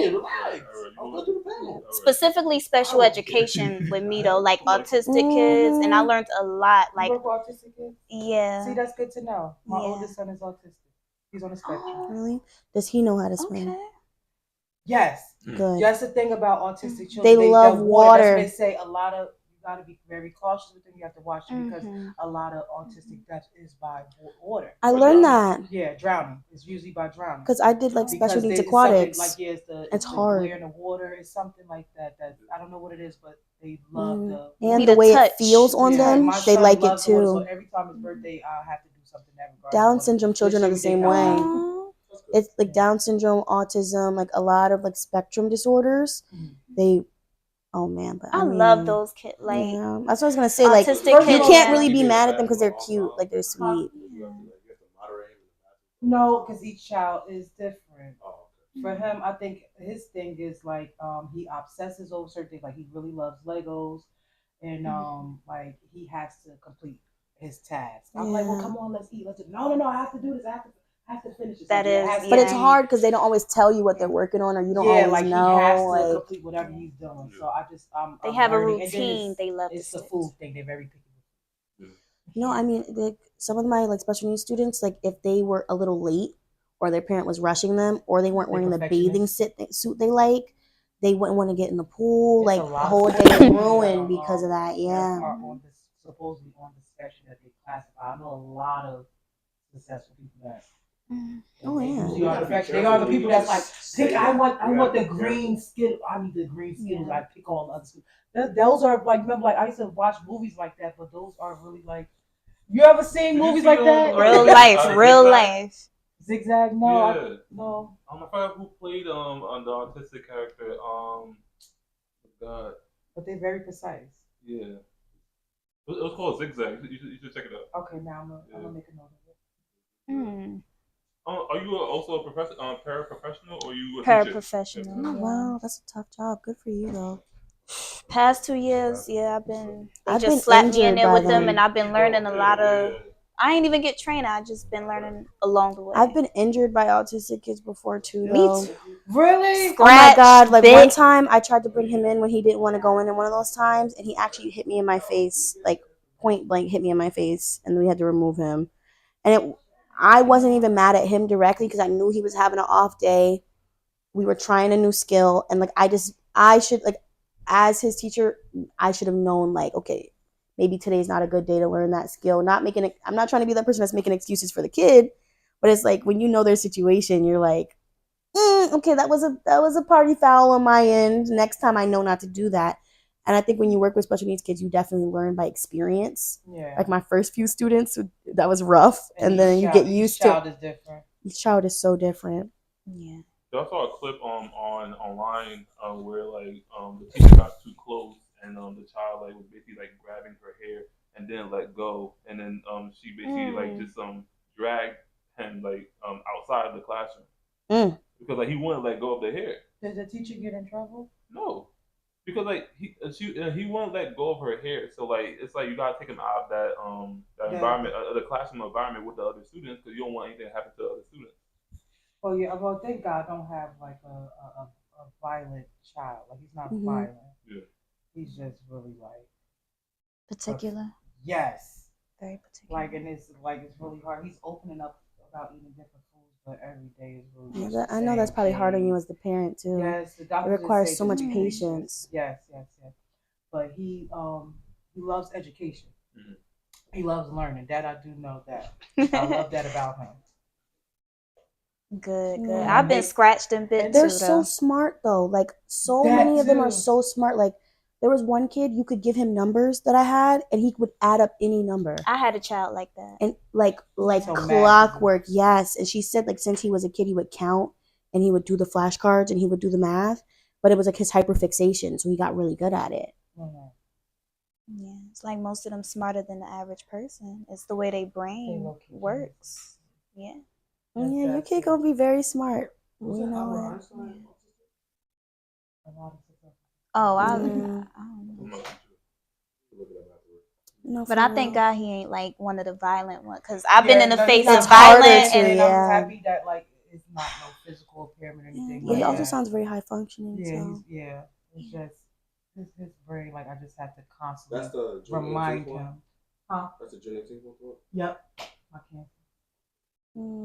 I'll go to the panel. Specifically special education with me though, like autistic kids, and I learned a lot. You Like, work with autistic kids? yeah, See, that's good to know. My Yeah. oldest son is autistic. He's on the spectrum. Really? Does he know how to swim? okay. Yes. Good. That's the thing about autistic children. They love the water. That's what they say. A lot of you got to be very cautious with them. You have to watch them because a lot of autistic death is by water. I learned that Yeah, drowning. It's usually by drowning. because I did like special needs it's something aquatics. like It's hard. Glare in the water. It's something like that. That I don't know what it is, but they love the And Need the a way touch. it feels on Yeah, them, my they son like it loves the water, too. so every time his birthday, I have to do something in that regard. Down syndrome children are the same way. Aw. It's like Down syndrome, autism, like a lot of like spectrum disorders. They, oh man, but I mean, love those kids. Like, yeah, that's what I was gonna say. Like, autistic you kids, can't man. really be mad at them because they're cute. Like they're sweet. No, because each child is different. Oh, For him, I think his thing is like he obsesses over certain things. Like he really loves Legos, and like he has to complete his task. I'm like, well, Yeah. come on, let's eat. Let's do. No, I have to do this. I have to finish this. That Like, it is- has to But it's be- hard because they don't always tell you what they're working on, or you don't yeah, always like know. he has to Like, complete whatever he's doing. So I just they I'm have a learning. And then routine. They love It's to the stick. food thing. They're very picky. no, I mean, like some of my like special needs students, like if they were a little late, or their parent was rushing them, or they weren't They wearing the bathing perfectionists. suit they like, they wouldn't want to get in the pool. It's Like a the lot whole of day people is that ruined are, because of that. that Yeah. are on this, supposedly on the spectrum that they classify. I know a lot of successful people that. Oh They yeah. usually are they are the people that's like pick. I want the green Skittle. I need the green Skittles. I pick all the other Skittles. Those are like remember like I used to watch movies like that, but those are really like. You ever seen movies like that? Real life, real life. Zigzag? No, Yeah. no. I forgot who played the autistic character. God. But they're very precise. Yeah. It was called Zigzag. You should check it out. Okay, now I'm gonna make a note of it. Are you also a paraprofessional or you a teacher? Paraprofessional. Oh, wow, that's a tough job. Good for you though. Past 2 years, yeah, They I've just been slapped me in injured there by with them, them. and I've been learning a lot of. I ain't even get trained. I just been learning along the way. I've been injured by autistic kids before too. Me Though. too. Really? Oh my God! Like bit. one time, I tried to bring him in when he didn't want to go in one of those times, and he actually hit me in my face, like point blank, hit me in my face, and we had to remove him. And I wasn't even mad at him directly because I knew he was having an off day. We were trying a new skill, and like I should like, as his teacher, I should have known like, okay, maybe today's not a good day to learn that skill. I'm not trying to be that person that's making excuses for the kid, but it's like when you know their situation, you're like, okay, that was a party foul on my end. Next time I know not to do that. And I think when you work with special needs kids, you definitely learn by experience. Yeah. Like my first few students, that was rough, and then you get used to. Each child is different. Each child is so different. Yeah. I saw a clip online where like the teacher got too close and the child like was basically like grabbing her hair and then let go and then she basically like just dragged him like outside the classroom because like he wouldn't let go of the hair. Did the teacher get in trouble? No, because like he wouldn't let go of her hair. So like it's like you gotta take him out of that environment, the classroom environment with the other students because you don't want anything to happen to the other students. Oh yeah, well thank God I don't have like a violent child. Like he's not violent. Yeah. He's just really like particular. Yes. Very particular. Like and it's really hard. He's opening up about eating different foods, but every day is really. Yeah, I know that's probably hard on you as the parent too. Yes, it requires so much patience. Yes. But he loves education. Mm-hmm. He loves learning. That I do know that. I love that about him. Good. I've been scratched and bit. They're so smart though. Like so many of them are so smart. Like there was one kid, you could give him numbers that I had, and he would add up any number. I had a child like that. And like So clockwork, math. yes. And she said like since he was a kid, he would count and he would do the flashcards and he would do the math, but it was like his hyperfixation, so he got really good at it. Mhm. Yeah, it's like most of them smarter than the average person. It's the way their brain low-key works. Yeah. Yeah, your That's kid it. gonna be very smart. Was You that know Albert it. Einstein? A lot of stuff. Oh, I Mm. don't know. I'm not too sure. Look it up afterwards. No, But for I real. thank God he ain't like one of the violent ones, because I've been in the no, face he's of It's harder violence, to, and and yeah. I'm happy that like it's not no physical impairment or anything Yeah, like he that. also sounds very high functioning. Yeah, So. it's just his brain. Like I just have to constantly That's the remind one? him. Huh? That's the genetic one? Yep. My cancer.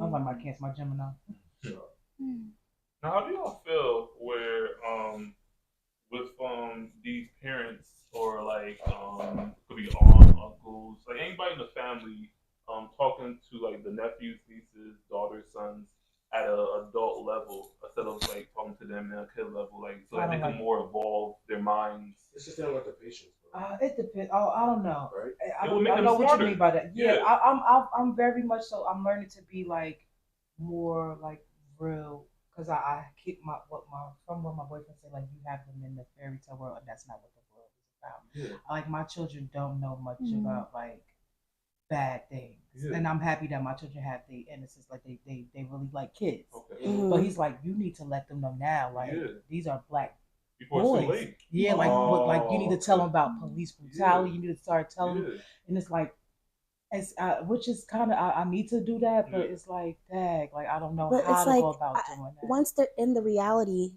I'm like my cancer, my Gemini. Now, how do y'all feel where with these parents or like could be aunt, uncles, like anybody in the family talking to like the nephews, nieces, daughters, sons at a adult level instead of like talking to them at a kid level, like so that they can more evolve their minds. It's just they don't got the patience. It depends. Oh, I don't know. Right? I It will make them know what you smarter. mean by that. Yeah, Yeah. I'm very much so. I'm learning to be like more like real because I keep my from what my boyfriend said, like you have them in the fairy tale world, and that's not what the world is about. Yeah. Like my children don't know much about like bad things, Yeah. and I'm happy that my children have the innocence, like they really like kids. Okay. Mhm. But he's like, you need to let them know now, like these are black Before boys. it's too late. Yeah, like you need to tell them about police brutality. You need to start telling them, and it's like, it's which is kind of I need to do that, but it's like, dang, like I don't know But how it's to like, go about doing that. once they're in the reality,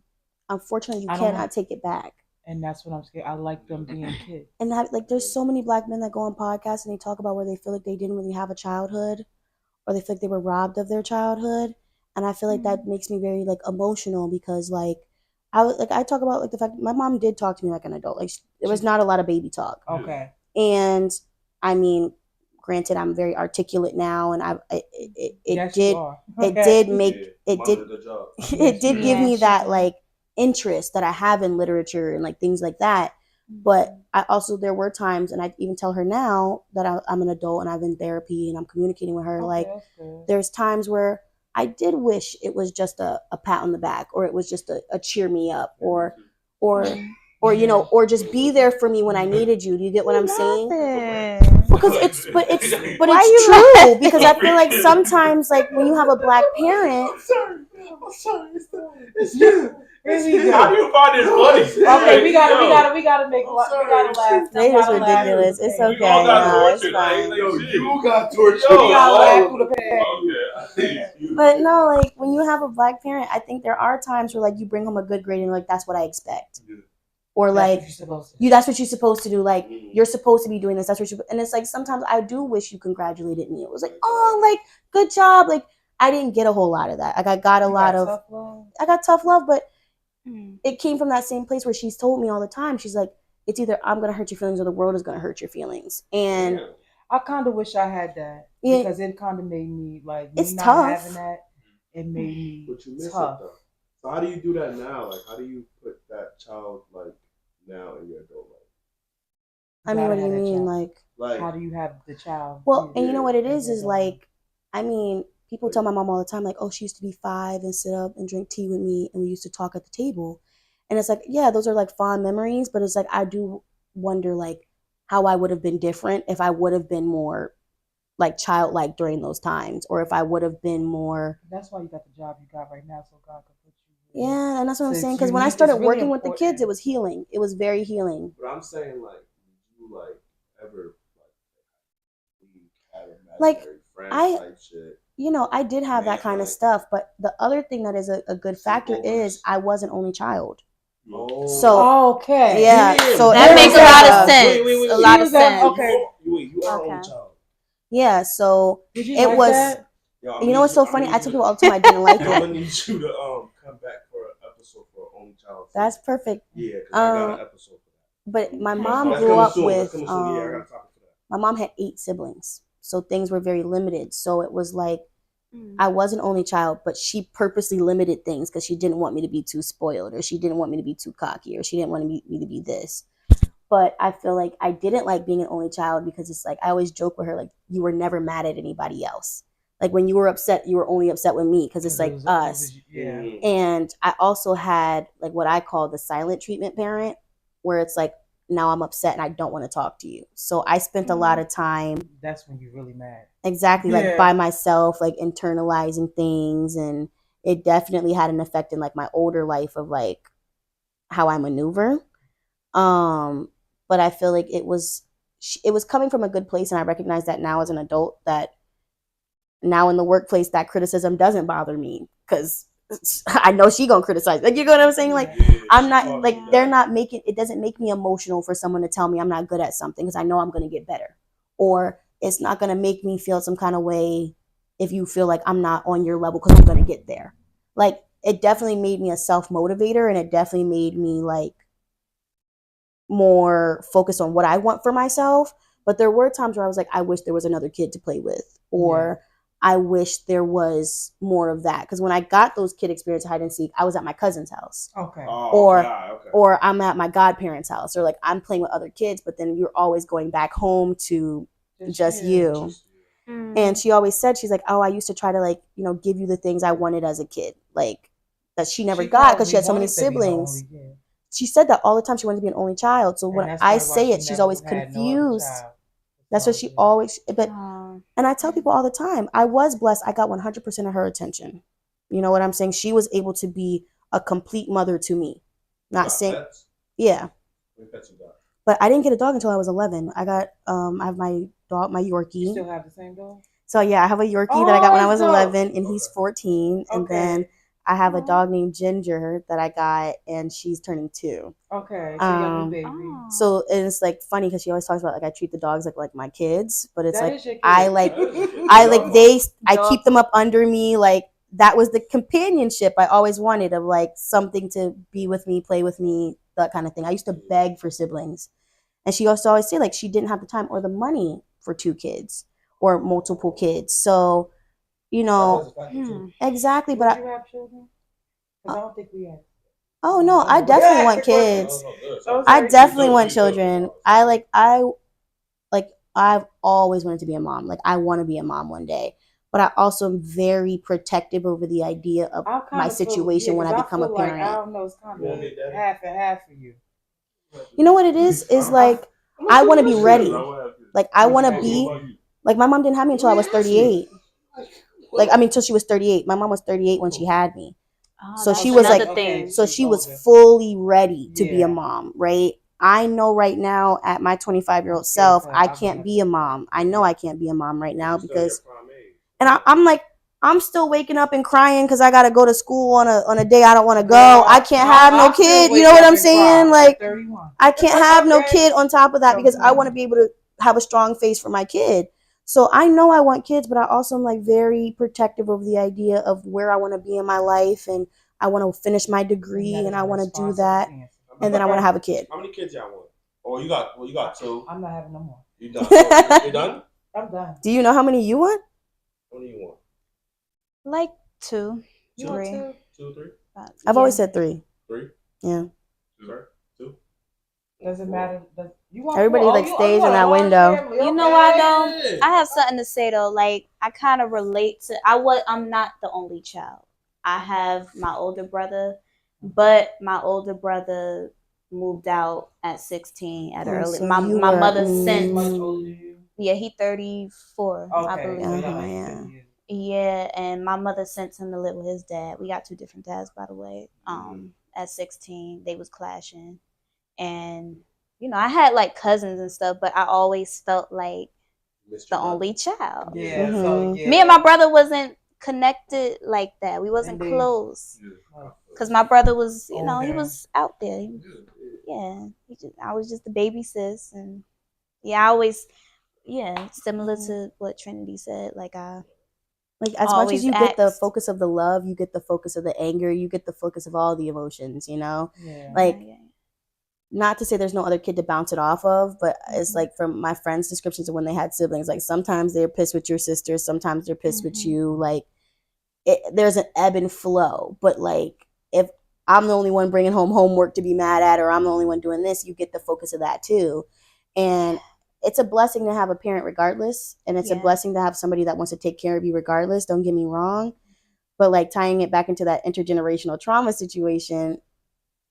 unfortunately, you I don't cannot want- take it back. And that's what I'm scared. I like them being kids. And like, there's so many black men that go on podcasts and they talk about where they feel like they didn't really have a childhood, or they feel like they were robbed of their childhood. And I feel like that makes me very like emotional because like I talk about like the fact that my mom did talk to me like an adult. Like there was not a lot of baby talk. Okay. And I mean, granted, I'm very articulate now, and Yes, did you are. it Okay. did make Yeah, it Mom did did a good job. it did give me Yes, that you did. like interest that I have in literature and like things like that. But I also, there were times, and I even tell her now that I'm an adult and I'm in therapy and I'm communicating with her. Okay, Like that's good. there's times where I did wish it was just a pat on the back, or it was just a cheer me up, or you know, or just be there for me when I needed you. Do you get what I'm saying? Because it's Why it's you true. Because I feel like sometimes, like when you have a black parent, I'm sorry. It's you. It's you. How do you find this funny? Okay, we gotta make I'm we sorry. gotta laugh. Today We is gotta laugh. ridiculous. It's We okay. all got No, it's tortured. fine. Like, Yo, shit. you got tortured. Yo, We gotta laugh through the Okay. But no, like when you have a black parent, I think there are times where like you bring home a good grade and like that's what I expect, or like That's what you're supposed to do. that's what you're supposed to do. Like you're supposed to be doing this. That's what you. And it's like sometimes I do wish you congratulated me. It was like, oh, like good job. Like I didn't get a whole lot of that. Like I got a lot of Tough love. I got tough love, but it came from that same place where she's told me all the time. She's like, it's either I'm gonna hurt your feelings or the world is gonna hurt your feelings. And I kind of wish I had that because it kind of made me like it's not tough. having that. It made me But you miss tough. it though. So how do you do that now? Like how do you put that child like now in your adult life? I mean, what do you Gotta have that mean, child. Like How do you have the child? Well, and you know what it Yeah. is like, I mean, people tell my mom all the time, like, oh, she used to be 5 and sit up and drink tea with me, and we used to talk at the table. And it's like, yeah, those are like fond memories, but it's like I do wonder like how I would have been different if I would have been more like childlike during those times, or if I would have been more. That's why you got the job you got right now, so God can put you. Yeah, and that's what I'm So saying. it's Because when I unique. started It's really working with the important. kids, it was healing. It was very healing. But I'm saying like did you like ever like have Like, imaginary friend I- type shit? You know, I did have that kind of stuff, but the other thing that is a good factor is I was an only child. Oh. So Okay. yeah, so That there makes was a lot that. of sense. Wait. A lot of sense. Okay. You are Okay. only child. Yeah, so Did you it like was. that? Yo, You know what's so funny? I tell people all the time I didn't like I'm gonna it. need you to come back for an episode for only child. That's perfect. Yeah, because I got an episode for that. But my mom That's grew coming up soon. with. That's coming soon. Yeah, I got a topic for that. My mom had 8 siblings, so things were very limited. So it was like I was an only child, but she purposely limited things because she didn't want me to be too spoiled, or she didn't want me to be too cocky, or she didn't want me to be this. But I feel like I didn't like being an only child because it's like I always joke with her, like, you were never mad at anybody else. Like when you were upset, you were only upset with me because it's like us. Yeah. And I also had like what I call the silent treatment parent, where it's like, now I'm upset and I don't want to talk to you. So I spent a lot of time. That's when you're really mad. Exactly, like by myself, like internalizing things, and it definitely had an effect in like my older life of like how I maneuver. But I feel like it was coming from a good place, and I recognize that now as an adult, that now in the workplace that criticism doesn't bother me because I know she gonna criticize. Like, you know what I'm saying? Like, I'm not like, they're not making it, doesn't make me emotional for someone to tell me I'm not good at something because I know I'm gonna get better, or it's not gonna make me feel some kind of way if you feel like I'm not on your level because I'm gonna get there. Like, it definitely made me a self motivator, and it definitely made me like more focused on what I want for myself. But there were times where I was like, I wish there was another kid to play with, or I wish there was more of that. Because when I got those kid experience hide and seek, I was at my cousin's house. Okay. Or I'm at my godparents' house, or like I'm playing with other kids, but then you're always going back home to just you. And she always said, she's like, oh, I used to try to like, you know, give you the things I wanted as a kid, like that she never got because she had so many siblings. She said that all the time. She wanted to be an only child. So when I say it, she's always confused. That's what she always, but, and I tell people all the time, I was blessed. I got 100% of her attention. You know what I'm saying? She was able to be a complete mother to me. Not saying, yeah. But I didn't get a dog until I was 11. I got, I have my dog, my Yorkie. You still have the same dog? So yeah, I have a Yorkie that I got when I was 11, and he's 14. And then I have a dog named Ginger that I got, and she's turning 2. Okay, so you got a baby. So it's like funny because she always talks about like I treat the dogs like my kids, but it's That like I keep them up under me. Like, that was the companionship I always wanted, of like something to be with me, play with me, that kind of thing. I used to beg for siblings, and she also always say like she didn't have the time or the money for 2 kids or multiple kids. So, you know, exactly. But you have children? Because I don't think we have. Oh no, I definitely want kids. I definitely want children. I've always wanted to be a mom. Like, I want to be a mom one day. But I also am very protective over the idea of my situation when I become a parent. Like, I don't know, it's kind of half and half for you. You know what it is? Is like, I want to be ready. Like, I want to be, like, my mom didn't have me until I was 38. Like, I mean, until she was 38. My mom was 38 when she had me. So she was like, so she was fully ready to be a mom, right? I know right now at my 25-year-old self, I can't be a mom. I know I can't be a mom right now because, and I'm like, I'm still waking up and crying because I got to go to school on a day I don't want to go. I can't have no kid. You know what I'm saying? Like, I can't have no kid on top of that because I want to be able to have a strong face for my kid. So I know I want kids, but I also am like very protective of the idea of where I want to be in my life, and I want to finish my degree, and I want to do that, and then I want to have a kid. How many kids y'all want? Oh, you got 2. I'm not having no more. You done? You done? I'm done. Do you know how many you want? How many you want? Like 2, 3. 2 or 3? I've always said 3. 3? Yeah. 2? Doesn't matter. You want everybody like stays in that window. You know why though? I have something to say though. Like, I kind of relate to. I'm not the only child. I have my older brother, but my older brother moved out at 16 at early. So my mother since. Much older than you? Yeah, he 34. I believe. Yeah, and my mother sent him to live with his dad. We got 2 different dads, by the way. At 16, they was clashing. And, you know, I had like cousins and stuff, but I always felt like the only child. Yeah, so me and my brother wasn't connected like that. We wasn't close. Because my brother was, you know, he was out there. I was just the baby sis. And yeah, I always, similar to what Trinity said, like as much as you get the focus of the love, you get the focus of the anger, you get the focus of all the emotions, you know? Not to say there's no other kid to bounce it off of, but it's like from my friends' descriptions of when they had siblings, like sometimes they're pissed with your sister, sometimes they're pissed with you. Like, there's an ebb and flow. But like, if I'm the only one bringing home homework to be mad at, or I'm the only one doing this. You get the focus of that too. And it's a blessing to have a parent regardless. And it's a blessing to have somebody that wants to take care of you regardless. Don't get me wrong. But like tying it back into that intergenerational trauma situation,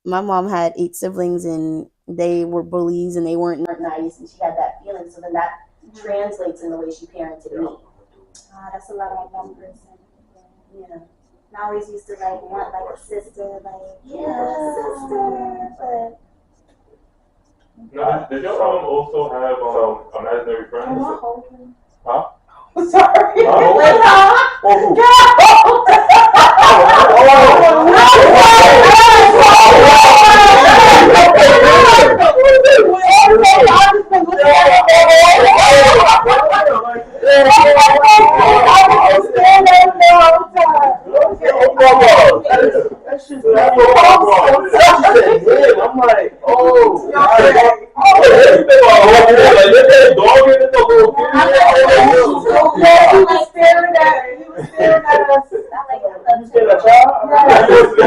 my mom had 8 siblings and they were bullies and they weren't nice. And she had that feeling. So then that translates in the way she parented me. That's a lot on one person. Yeah. I always used to like want like a sister, like sister, but Now, did your also have imaginary friends? Huh? Sorry. I'm like, oh.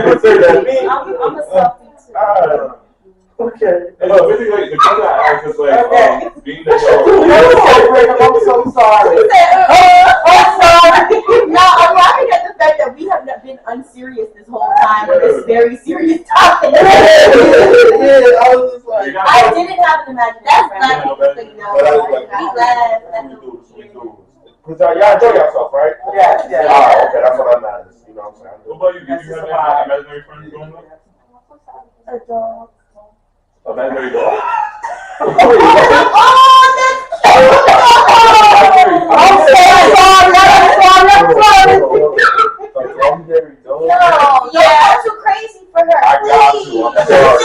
I'm a softie too. Okay. And so basically, like, the question I asked is like, being that I'm so sorry. I'm sorry. No, I'm laughing at the fact that we have not been unserious this whole time with this very serious topic. I was just like, I didn't have an imagination. That's not interesting. No, we glad. because y'all enjoy yourself, right? Yeah. Okay, that's what I'm at. You know what I'm saying? What about you? Did you have any imaginary friends growing up? A dog. Imaginary dog? No, yeah, too crazy for her. I got you. I'm sorry.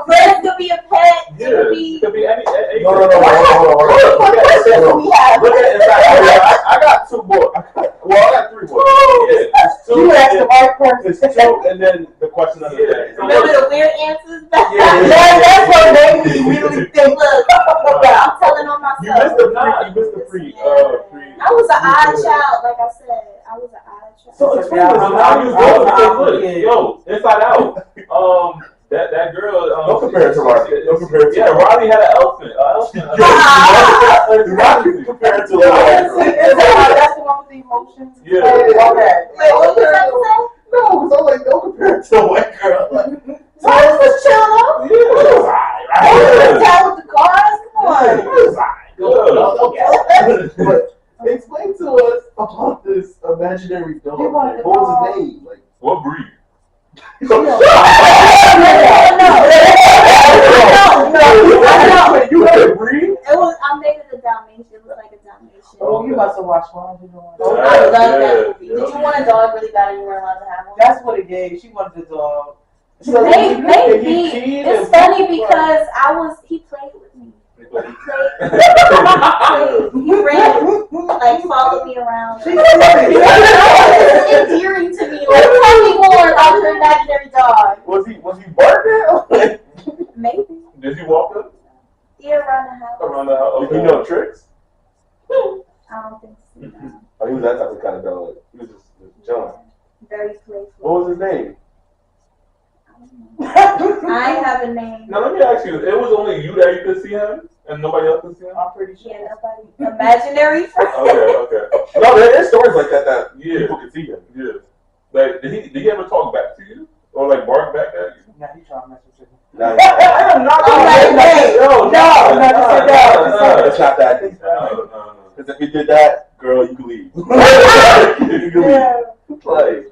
Friends could be a pet. Yeah, could be any. No. Look at inside. I got 2 boys. Well, I got 3 boys. Yeah, it's 2. You asked the right person. It's 2, and then the question of the day. Remember the weird answers? That's what made me really think. Look, I'm telling on myself. You missed the pre. I was an odd child, like I said. I was an odd child. So explain this. How you doing? Yo, Inside Out. That girl. Don't compare it to Ronnie. Don't compare it to Ronnie had an elephant. Ronnie compared to That's the one with the emotions. Yeah. Okay. Wait, what was that? No, because I'm like, don't compare it to a white girl. Thomas was chill though. Yeah. Down with the cars. Come on. But explain to us about this imaginary dog. What was his name? Like, What breed? No. You had a breed? I made it a Dalmatian. It was like a Dalmatian. Oh, you must have watched one. I love that movie. Did you want a dog really bad and you weren't allowed to have one? That's what it gave. She wanted a dog. Maybe. It's funny because he played with me. He ran, like, followed me around. It's endearing to me. Like, tell me more about your imaginary dog. Was he barking? Maybe. Did you walk up Yeah, around the house. around the house? Did he know tricks? I don't think so. No. Oh, he was that type of kind of dog. He was just chilling. Very playful. What was his name? I have a name. Now let me ask you: it was only you that you could see him, and nobody else could see him. I'm pretty sure. Yeah, nobody. Imaginary friend. Okay. No, there is stories like that Yeah. people can see him. Yeah. Like, did he ever talk back to you, or like bark back at you? Now you trying to mess with you. No, I am not. it's not that deep. No. Because if you did that, girl, you can leave. You can leave. Like,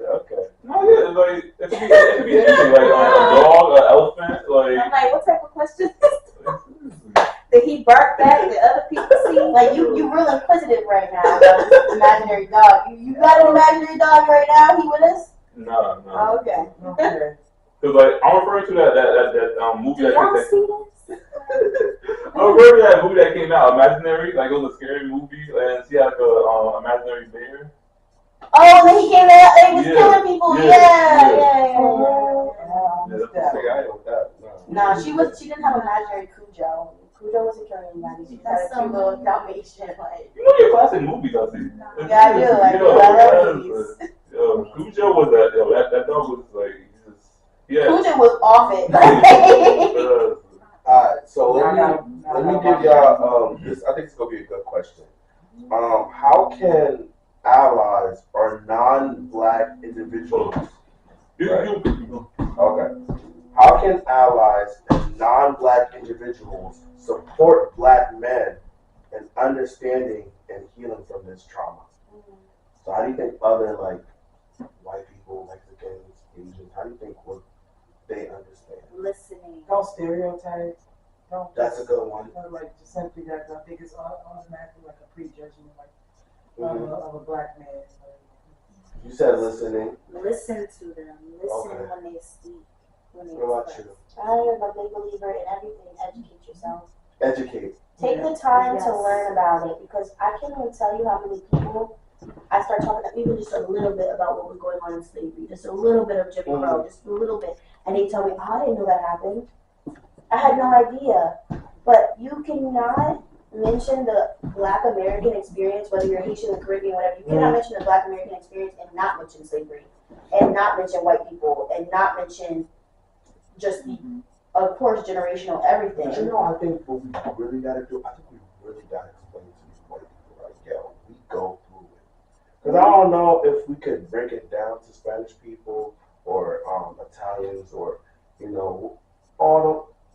okay. No, yeah, like it could be anything, like a dog, an elephant, like. I'm like, what type of question is this? Did he bark back? Did other people see? Like, you real inquisitive right now about this imaginary dog. You got an imaginary dog right now? He with us? No. Oh, okay. Cause like I'm referring to that movie Do that y'all came see this? I'm referring to that movie that came out, Imaginary, like it was a scary movie, and she had the imaginary bear. Oh, then he came out and was Yeah. killing people. Yeah. Nah, she didn't have imaginary Cujo. Cujo wasn't killing anybody. She had a cute little Dalmatian. Like, You know your classic movies, I see. yeah, I do. I love movies. Cujo was that dog was like, yeah. Cujo was off it. Alright, so let me give y'all this. I think it's gonna be a good question. How can allies or non-black individuals? Right? Okay. How can allies and non-black individuals support black men in understanding and healing from this trauma? So how do you think other like white people, Mexicans, Asians, how do you think would they understand? Listening. Don't stereotype. Don't. That's a good one. Like just simply that I think it's automatically like a prejudgment of a black man. You said listening. Listen to them. Listen Okay. when they speak. When they What about express. you? I am a big believer in everything. Educate yourself. Educate. Take Yeah. the time to Yes. learn about it, because I can't even tell you how many people I start talking to, even just a little bit about what was going on in slavery, just a little bit of Jim Crow, just a little bit, and they tell me, oh, I didn't know that happened. I had no idea. But you cannot mention the Black American experience, whether you're Haitian or Caribbean, whatever. You cannot mention the Black American experience and not mention slavery, and not mention white people, and not mention just the, of course, generational everything. But you know, I think what we really gotta do, I think we really gotta explain to these white people, like, yo, we go through it. Because I don't know if we could break it down to Spanish people or Italians or, you know,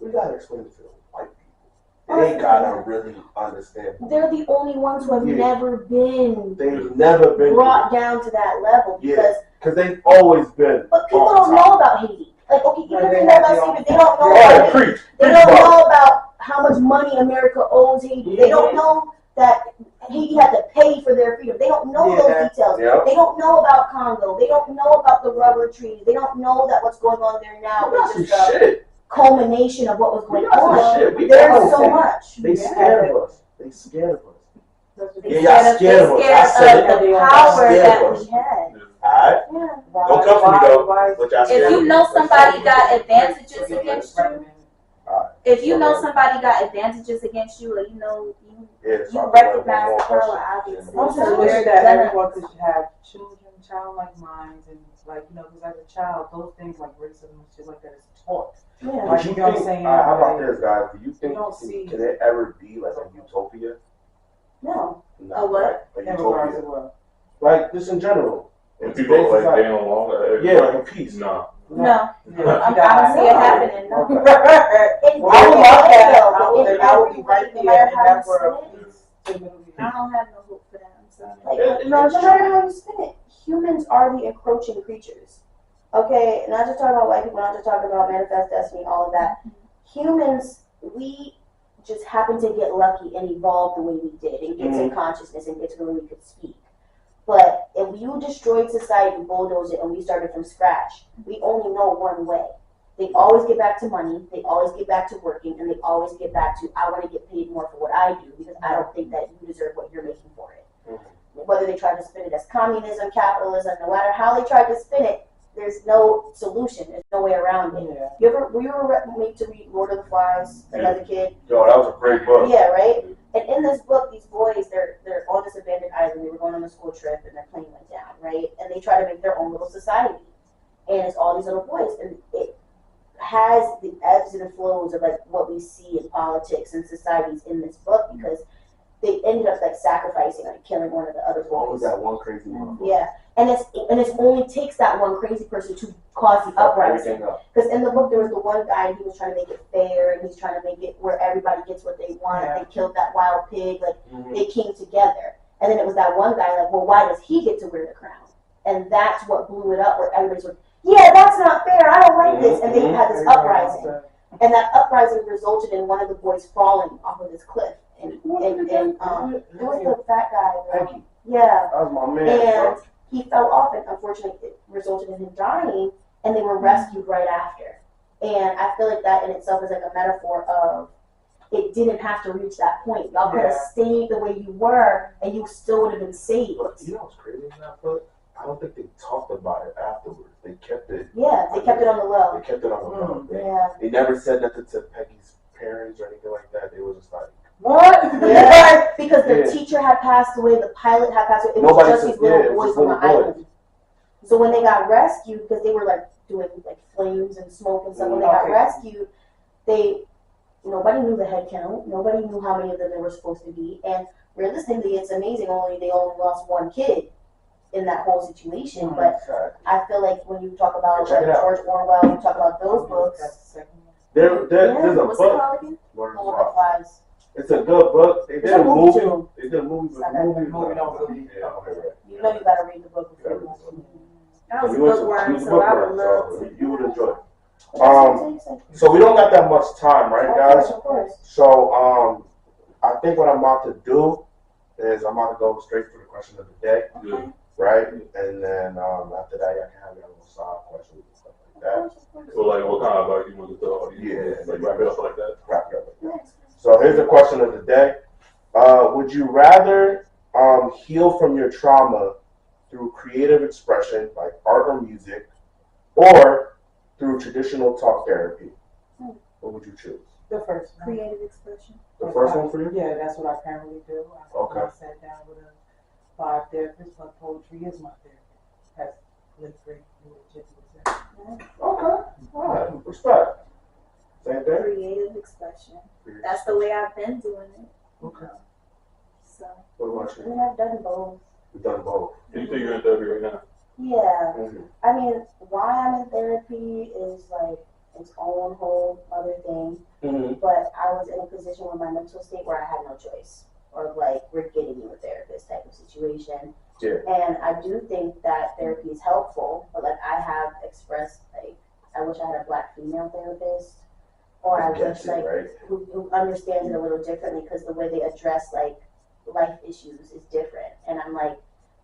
we gotta explain it to the white people. They gotta really understand. They're the only ones who have Yeah. never been They've never been brought down to that level, because because they've always been. but people on don't top. know about Haiti. Like, okay, even if They they know have about their slavery, own- they don't know Yeah, about Haiti. preach. They Preach, don't bro. know about how much money America owes Haiti. They don't know that Haiti had to pay for their freedom. They don't know Yeah, those that- details. Yeah. They don't know about Congo. They don't know about the rubber trees. They don't know that what's going on there now We got some is just a shit. culmination of what was We going got some on. shit. We There's got so some- much. They scared of us. They scared of us. They Yeah, y'all scared of us. I said of it. the Y'all power scared that of we us. had. Alright? Yeah. Don't come for me though. But y'all scared If you of know us. somebody got advantages against you, if you know Alright. somebody got advantages against you, or you know Yeah, so you I think recognize one the more power, question. obviously. I'm So just you're aware that gonna- everyone should have children, childlike minds, and like because as a child, those things like racism and shit like that is taught. Yeah. Like, But you you know what I'm think, saying? how about Like, this, guys? Do you think don't see- can it ever be like a utopia? No. No, A what? right? A in regards utopia. to what? Like just in general. And people Today's like society. staying along. Yeah, like a peace. Nah. No, Yeah, I don't see it happening. No. In Okay. every I would way, love that. though, in I would every be way, right no there matter in how that you world. spin it. I don't have no hope for that. I'm sorry. Like, no matter how you spin it, humans are the encroaching creatures. Okay, not just talking about white people, not just talking about manifest destiny, all of that. Humans, we just happen to get lucky and evolve the way we did and get to consciousness and get to the way we could speak. But if you destroyed society, bulldoze it, and we started from scratch, we only know one way. They always get back to money, they always get back to working, and they always get back to, I want to get paid more for what I do because I don't think that you deserve what you're making for it. Whether they try to spin it as communism, capitalism, no matter how they try to spin it, there's no solution. There's no way around it. Yeah. Were you ever made to read Lord of the Flies as a kid? Yo, that was a great book. Yeah, right? And in this book, these boys, they're on this abandoned island. They were going on a school trip, and their plane went down, right? And they try to make their own little society. And it's all these little boys. And it has the ebbs and flows of, like, what we see in politics and societies in this book, because they ended up, like, sacrificing, like, killing one of the other What was boys. that one crazy motherfucker? Yeah. And it only takes that one crazy person to cause the uprising. Everything up. Because in the book, there was the one guy, and he was trying to make it fair, and he's trying to make it where everybody gets what they want. Yeah. They killed that wild pig, like, they came together. And then it was that one guy, like, well, why does he get to wear the crown? And that's what blew it up, where everybody's like, yeah, that's not fair, I don't like this. And they had this uprising. And that uprising resulted in one of the boys falling off of this cliff. And it was the fat guy. Thank you. Yeah. That was my man, And bro. he fell off, and unfortunately it resulted in him dying, and they were rescued right after. And I feel like that in itself is like a metaphor of, it didn't have to reach that point. Y'all could have Yeah. stayed the way you were, and you still would have been saved. But you know what's crazy in that book? I don't think they talked about it afterwards. They kept it. Yeah, they kept it on the They low. kept it on the low. Yeah. They never said nothing to Peggy's parents or anything like that. They were just like, What? Yeah, because the Yeah. teacher had passed away, the pilot had passed away. It Nobody was just said- these little yeah, it was boys just on the little boys. island. So when they got rescued, because they were like doing like flames and smoke and stuff, when they got rescued, nobody knew the head count. Nobody knew how many of them there were supposed to be. And realistically, it's amazing. They only lost one kid in that whole situation. But I feel like when you talk about like George Orwell, you talk about those books. There's a book. Lord of the Flies. It's a good book. They did a movie. They did a movie, but the movie don't really. You know, you gotta read the book before you watch the movie. I was a bookworm, so I would love to. You would enjoy it. So we don't got that much time, right, guys? Of course. So I think what I'm about to do is I'm about to go straight for the question of the day, right? And then after that, y'all can have your little side questions and stuff like that. So like, what kind of like you want to tell audience? Yeah, like wrap it up like that. Wrap it up like that. So here's the question of the day: would you rather heal from your trauma through creative expression, like art or music, or through traditional talk therapy? What would you choose? The first one. Creative expression. The first one for you? Yeah, that's what I currently do. I sat down with a 5 therapist, but poetry is my therapy. That's great. Okay. All right. Respect. Same thing? Creative expression. That's the way I've been doing it. Okay. So. What about you? I mean, I've done both. You've done both. And you think you're in therapy right now? Yeah. Mm-hmm. I mean, why I'm in therapy is like its own whole other thing. Mm-hmm. But I was in a position with my mental state where I had no choice, or like we're getting you a therapist type of situation. Yeah. And I do think that therapy is helpful, but like I have expressed like I wish I had a Black female therapist, or I wish like who understands it a little differently, because the way they address like life issues is different. And I'm like,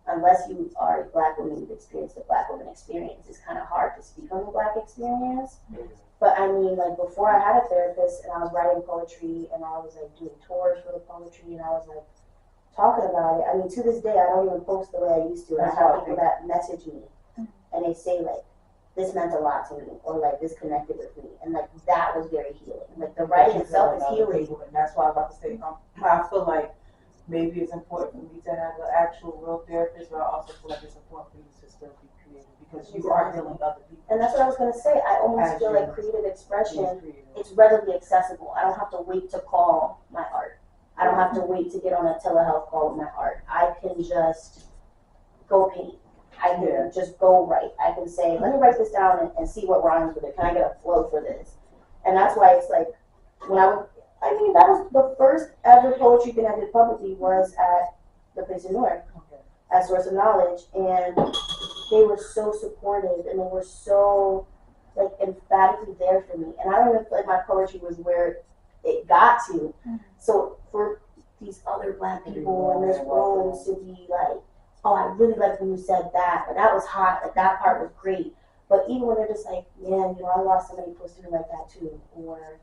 unless you are a Black woman, you've experienced the Black woman experience, it's kind of hard to speak on the Black experience. Mm-hmm. But I mean, like before I had a therapist and I was writing poetry and I was like doing tours for the poetry and I was like talking about it. I mean, to this day, I don't even post the way I used to. And I have people that message me and they say like, this meant a lot to me, or like this connected with me, and like that was very healing. Like the writing itself is healing. And that's why I'm about to say, I feel like maybe it's important for me to have an actual real therapist, but I also feel like it's important for you to still be creative, because you are healing other people. And that's what I was going to say. I almost feel like creative expression, it's readily accessible. I don't have to wait to call my art. I don't have to wait to get on a telehealth call with my art. I can just go paint. I can just go write. I can say, let me write this down and see what rhymes with it. Can I get a flow for this? And that's why it's like, that was the first ever poetry thing I did publicly was at the place in Newark, at Source of Knowledge. And they were so supportive and they were so like emphatically there for me. And I don't even feel like my poetry was where it got to. So for these other Black people in this room to be like, oh, I really like when you said that, but that was hot, like that part was great. But even when they're just like, man, I lost somebody close to me like that too, or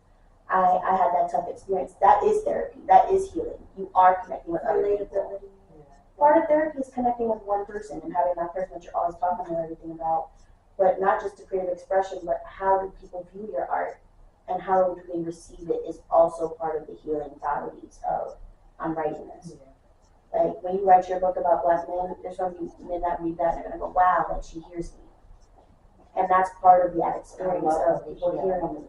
I had that tough experience, that is therapy, that is healing. You are connecting with other people. Part of therapy is connecting with one person and having that person that you're always talking to everything about, but not just the creative expression, but how do people view your art and how do they receive it is also part of the healing qualities of, I'm writing this. Like, when you write your book about Black men, there's some people that read that and they're going to go, wow, like, she hears me. And that's part of that experience of people hearing me.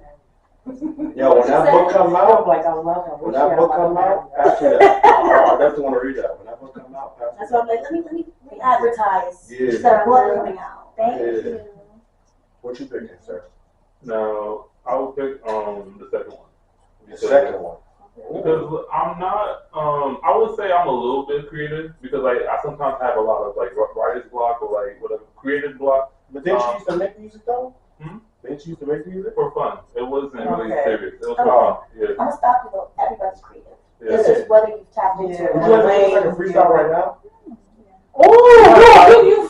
Yo, when that book come out, I love her. When that book come out, pass me that. I definitely want to read that. When that book come out, pass me that. That's why I'm like, let me advertise that our book coming out. Thank you. What you picking, sir? No, I would pick the second one. The second one. Because I'm not, I would say I'm a little bit creative, because like I sometimes have a lot of like writer's block or like whatever, creative block. But didn't you used to make music though? Didn't you used to make music? For fun. It wasn't really serious. It was for Okay. fun. Yeah. I'm going to stop you though. Everybody's creative. Yeah. It's just whether you've tapped into it. Would you like to make a freestyle right now? Oh, you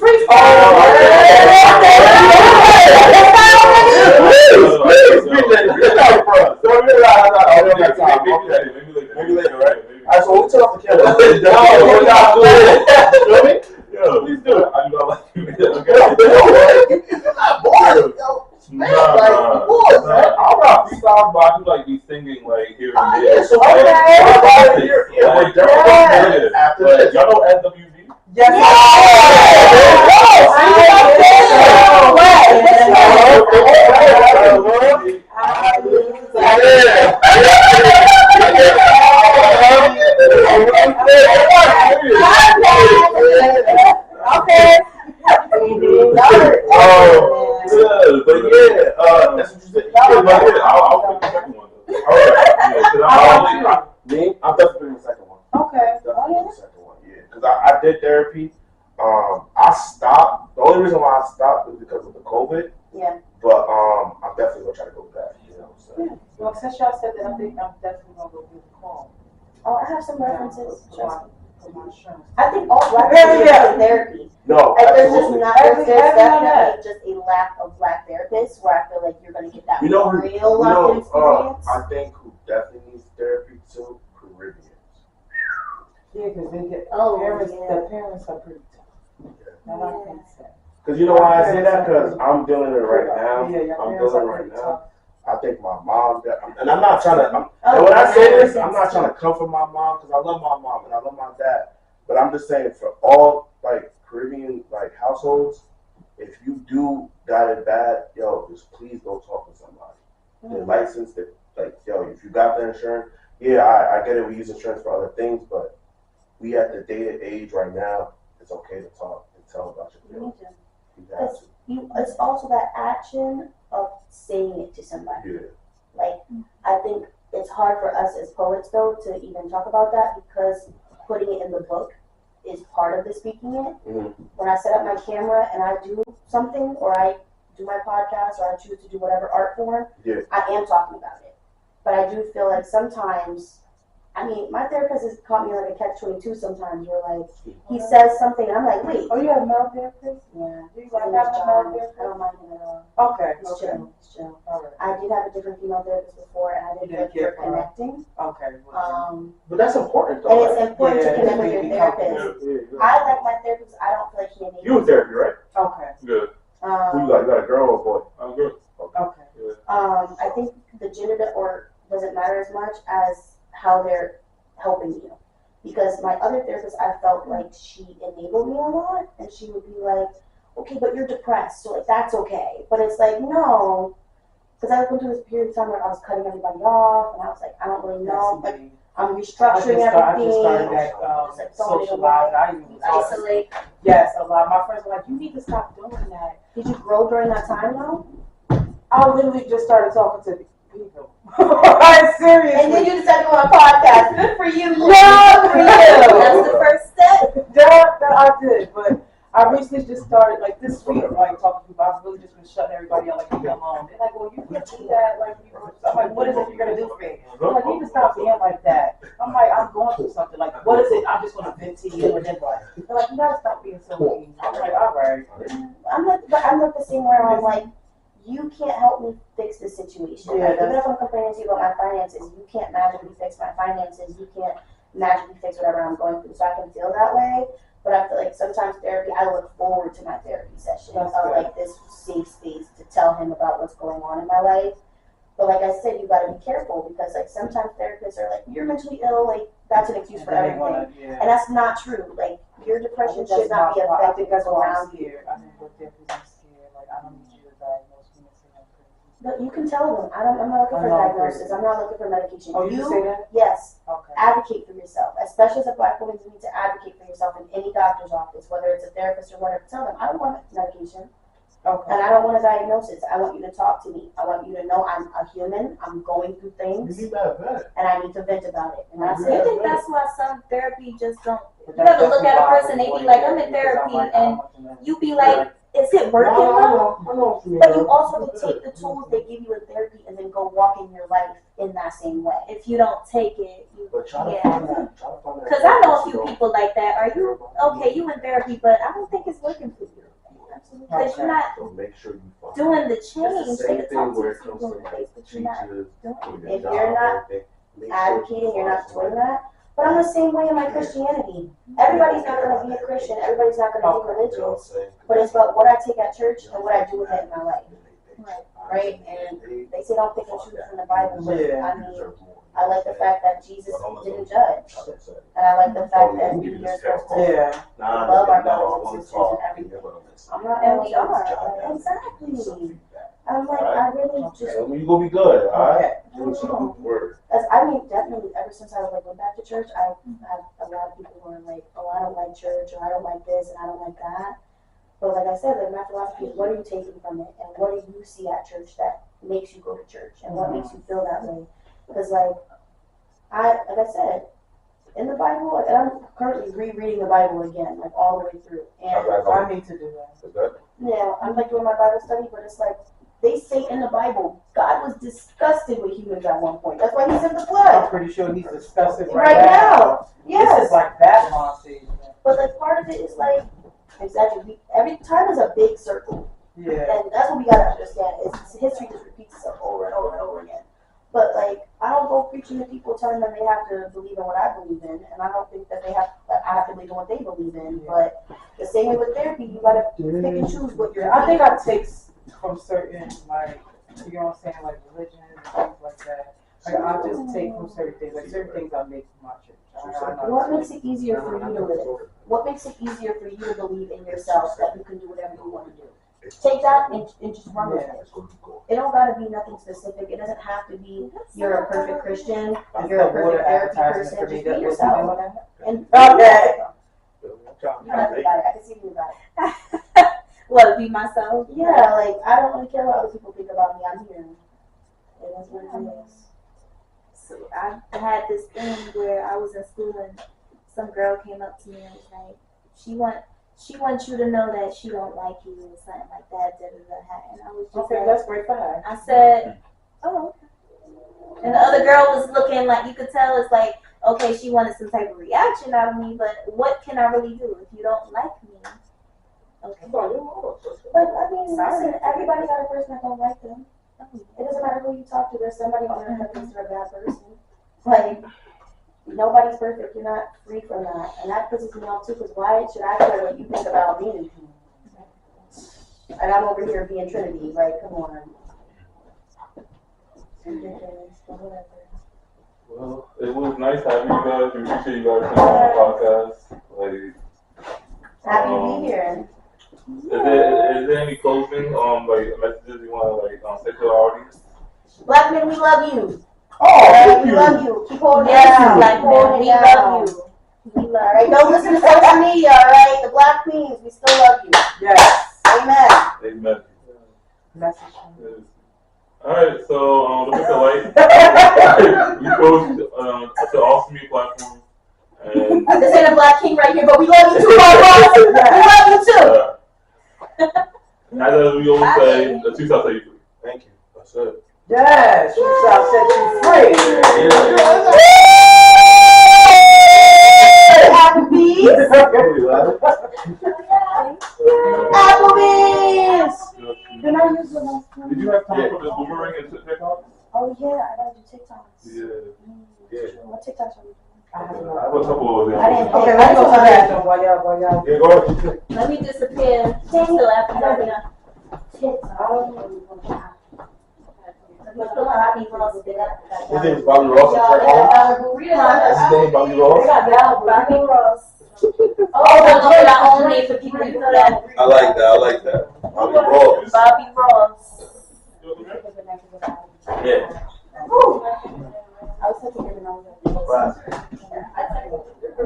Maybe later, right? Alright, so we'll turn off the camera. We're not doing it. Feel me? Yeah, please do it. I do not like you. You're not bored, yo. Nah. I'm not freestyle, but I do like be singing like here and yeah, there. so after this. Y'all know SWV? Yes. Okay. Good, but yeah, that's what you said. Yeah, but yeah, I'll pick the second one. I'm definitely picking the second one. Okay. Definitely the second one, yeah. Because I did therapy. I stopped. The only reason why I stopped is because of the COVID. Yeah. But I'm definitely gonna try to go back. You know. So. Yeah. Well, since y'all said that, I think I'm definitely gonna go give a call. Oh, I have some references. For my insurance. I think all black people should get therapy. No, Like there's just absolutely. not there's definitely just a lack of black therapists where I feel like you're gonna get that real locked-in experience. I think who definitely needs therapy too, Caribbeans. Yeah, because they get parents. The parents are pretty tough. That I can't say. Because you know why I say that? Because I'm dealing with it right now. Yeah, I'm dealing with it right now. tough. I think my mom, and I'm not trying to, and when I say this, I'm not trying to comfort my mom because I love my mom and I love my dad. But I'm just saying for all like Caribbean like households, if you do got it bad, yo, just please go talk to somebody. They're licensed, like, yo, if you got the insurance, yeah, I get it. We use insurance for other things, but we at the day and age right now, it's okay to talk and tell about your feelings. You got to. It's also that action of saying it to somebody. Yeah. Like, I think it's hard for us as poets, though, to even talk about that because putting it in the book is part of the speaking it. Mm-hmm. When I set up my camera and I do something or I do my podcast or I choose to do whatever art form, I am talking about it. But I do feel like sometimes, I mean, my therapist has caught me like a catch-22 sometimes where like, he says something and I'm like, wait. Oh, you have a male therapist? Yeah. Do you like having a male therapist? I don't mind him at all. Okay. He's chill. He's chill. All right. I did have a different female therapist before and I did feel for connecting. Okay. But that's important though. And it's important to connect with your therapist. I like my therapist. I don't feel like he enables. You in therapy, right? Okay. Good. Who you got? You got a girl or a boy? I'm good. Okay. I think the gender doesn't matter as much as how they're helping you. Because my other therapist, I felt like she enabled me a lot, and she would be like, "Okay, but you're depressed, so like that's okay." But it's like, no, because I went through this period of time where I was cutting everybody off, and I was like, I don't really know. Like, I'm restructuring everything. I just started that socialize. I even isolate. Yes, a lot. My friends were like, "You need to stop doing that." Did you grow during that time though? I literally just started talking to people. I'm serious. And then you decided to go on a podcast. Good for you. Yeah, for you. That's the first step. That I did, but I recently just started like this week, like talking to people. I've really just been shutting everybody out, like leave me alone. They're like, "Well, you can't do that." Like, I'm like, "What is it you're gonna do for me?" They're like, "You need to stop being like that." I'm like, "I'm going through something. Like, what is it? I'm just gonna vent to you and then what?" They're like, "You gotta stop being so mean." I'm like, "All right." I'm like the same where I'm like, you can't help me fix this situation. Yeah, like, even if I'm complaining to you about my finances, you can't magically fix my finances. You can't magically fix whatever I'm going through. So I can feel that way. But I feel like sometimes therapy, I look forward to my therapy session of like this safe space to tell him about what's going on in my life. But like I said, you got to be careful because like sometimes therapists are like, you're mentally ill, like that's an excuse for everything. And that's not true. Like your depression should not be affecting people around you. I think with therapy, I'm scared. Like I don't need you to diagnose me and say I'm crazy. But you can tell them, I'm not looking for diagnosis. I'm not looking for medication. Oh, you say that? Yes. Okay. Advocate for yourself. Especially as a black woman, you need to advocate for yourself in any doctor's office, whether it's a therapist or whatever. Tell them, I don't want medication. Okay. And I don't want a diagnosis. I want you to talk to me. I want you to know I'm a human. I'm going through things. You need that vet. And I need to vent about it. And that's I it. think that's why some therapy just don't. You gotta look at a person, they be like, I'm in therapy, and you be like, is it working well? But you also have to take the tools they give you in therapy and then go walk in your life in that same way. If you don't take it, yeah. Because I know a few people like that. Are you okay? You in therapy, but I don't think it's working for you. Because you're not doing the change. They can talk to people in the face, but you're not doing it. If you're not advocating, you're not doing that. But I'm the same way in my Christianity. Everybody's not going to be a Christian. Everybody's not going to be religious. But it's about what I take at church and what I do with it in my life. Right? And they say don't pick and choose from the Bible. But I mean, I like the fact that Jesus didn't judge. And I like the fact that we're supposed to love our brothers and sisters and everything. I'm not, and we are. Exactly. I'm like, I really just. You're gonna be good, alright? I mean, definitely, ever since I went back to church, I have a lot of people who are like, oh, I don't like church, or I don't like this, and I don't like that. But like I said, like my philosophy is, what are you taking from it, and what do you see at church that makes you go to church, and what makes you feel that way? Because like I said, in the Bible, like, I'm currently rereading the Bible again, like all the way through. And I need to do that. Yeah, I'm like doing my Bible study, but it's like they say in the Bible, God was disgusted with humans at one point. That's why He sent the flood. I'm pretty sure He's disgusted right now. Yes. This is like that monster. But like part of it is like, exactly, every time is a big circle. Yeah. And that's what we gotta understand, is history just repeats itself over and over and over again. But like, I don't go preaching to people telling them they have to believe in what I believe in, and I don't think that I have to believe in what they believe in. But the same way with therapy, you gotta pick and choose what you're. I think I take from certain, like, you know what I'm saying, like religion and things like that. Like, I just take from certain things. Like, certain things I make from my church. What makes it easier for you to live? What makes it easier for you to believe in yourself that you can do whatever you want to do? Take that and just run with it. It don't gotta be nothing specific. It doesn't have to be you're a perfect Christian, you're a perfect therapy person. Just be yourself. And okay. I can see you got it. What, be myself? Yeah, like I don't really care what other people think about me. I'm here. It is what it is. So I had this thing where I was in school and some girl came up to me and was like, she wants you to know that she don't like you or something like that. And I was just okay, like, that's great for her. I said, oh, okay. And the other girl was looking like, you could tell it's like, okay, she wanted some type of reaction out of me, but what can I really do if you don't like me? Okay. But I mean, listen, everybody got a person that don't like them. It doesn't matter who you talk to. There's somebody on there that thinks they're a bad person. Like, nobody's perfect. You're not free from that. And that pisses me off too, because why should I care what you think about me? And I'm over here being Trinity. Like, come on. Ridiculous, but whatever. Well, it was nice having you guys. We appreciate you guys coming on the podcast. Like, happy to be here. Is there any closing like messages you want to say to our audience? Blackman, we love you. Oh, we love you. Keep holding it Yes, down. Blackman, we love you. We love All right, don't listen to social media. All right, the Black Queens, we still love you. Yes. Amen. Amen. Message. Yes. All right, so look at the light. We post to all social media platforms. And This ain't a Black King right here, but we love you too, Bob. We love you too. As we always say, the two shall set you free. Thank you. That's it. Yes, you shall set you free. Applebee's. Applebee's. Then I use the last one. Did you have time for this boomerang and TikTok? Oh yeah, I gotta do TikToks. Yeah. What TikToks are we doing? I have a couple of them. I didn't. Okay, let's go to that. While y'all. Yeah, go ahead. Let me disappear still after that. His name is Bobby Ross. His name is Bobby Ross. Oh, no, our own name for people who know that. I like that. Bobby Ross. Bobby Ross. Yeah. I was taking it on.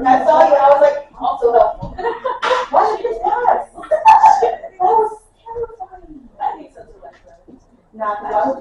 I saw you. I was like, also helpful. Why did you pass? That was terrifying. I think so too. Nah, I was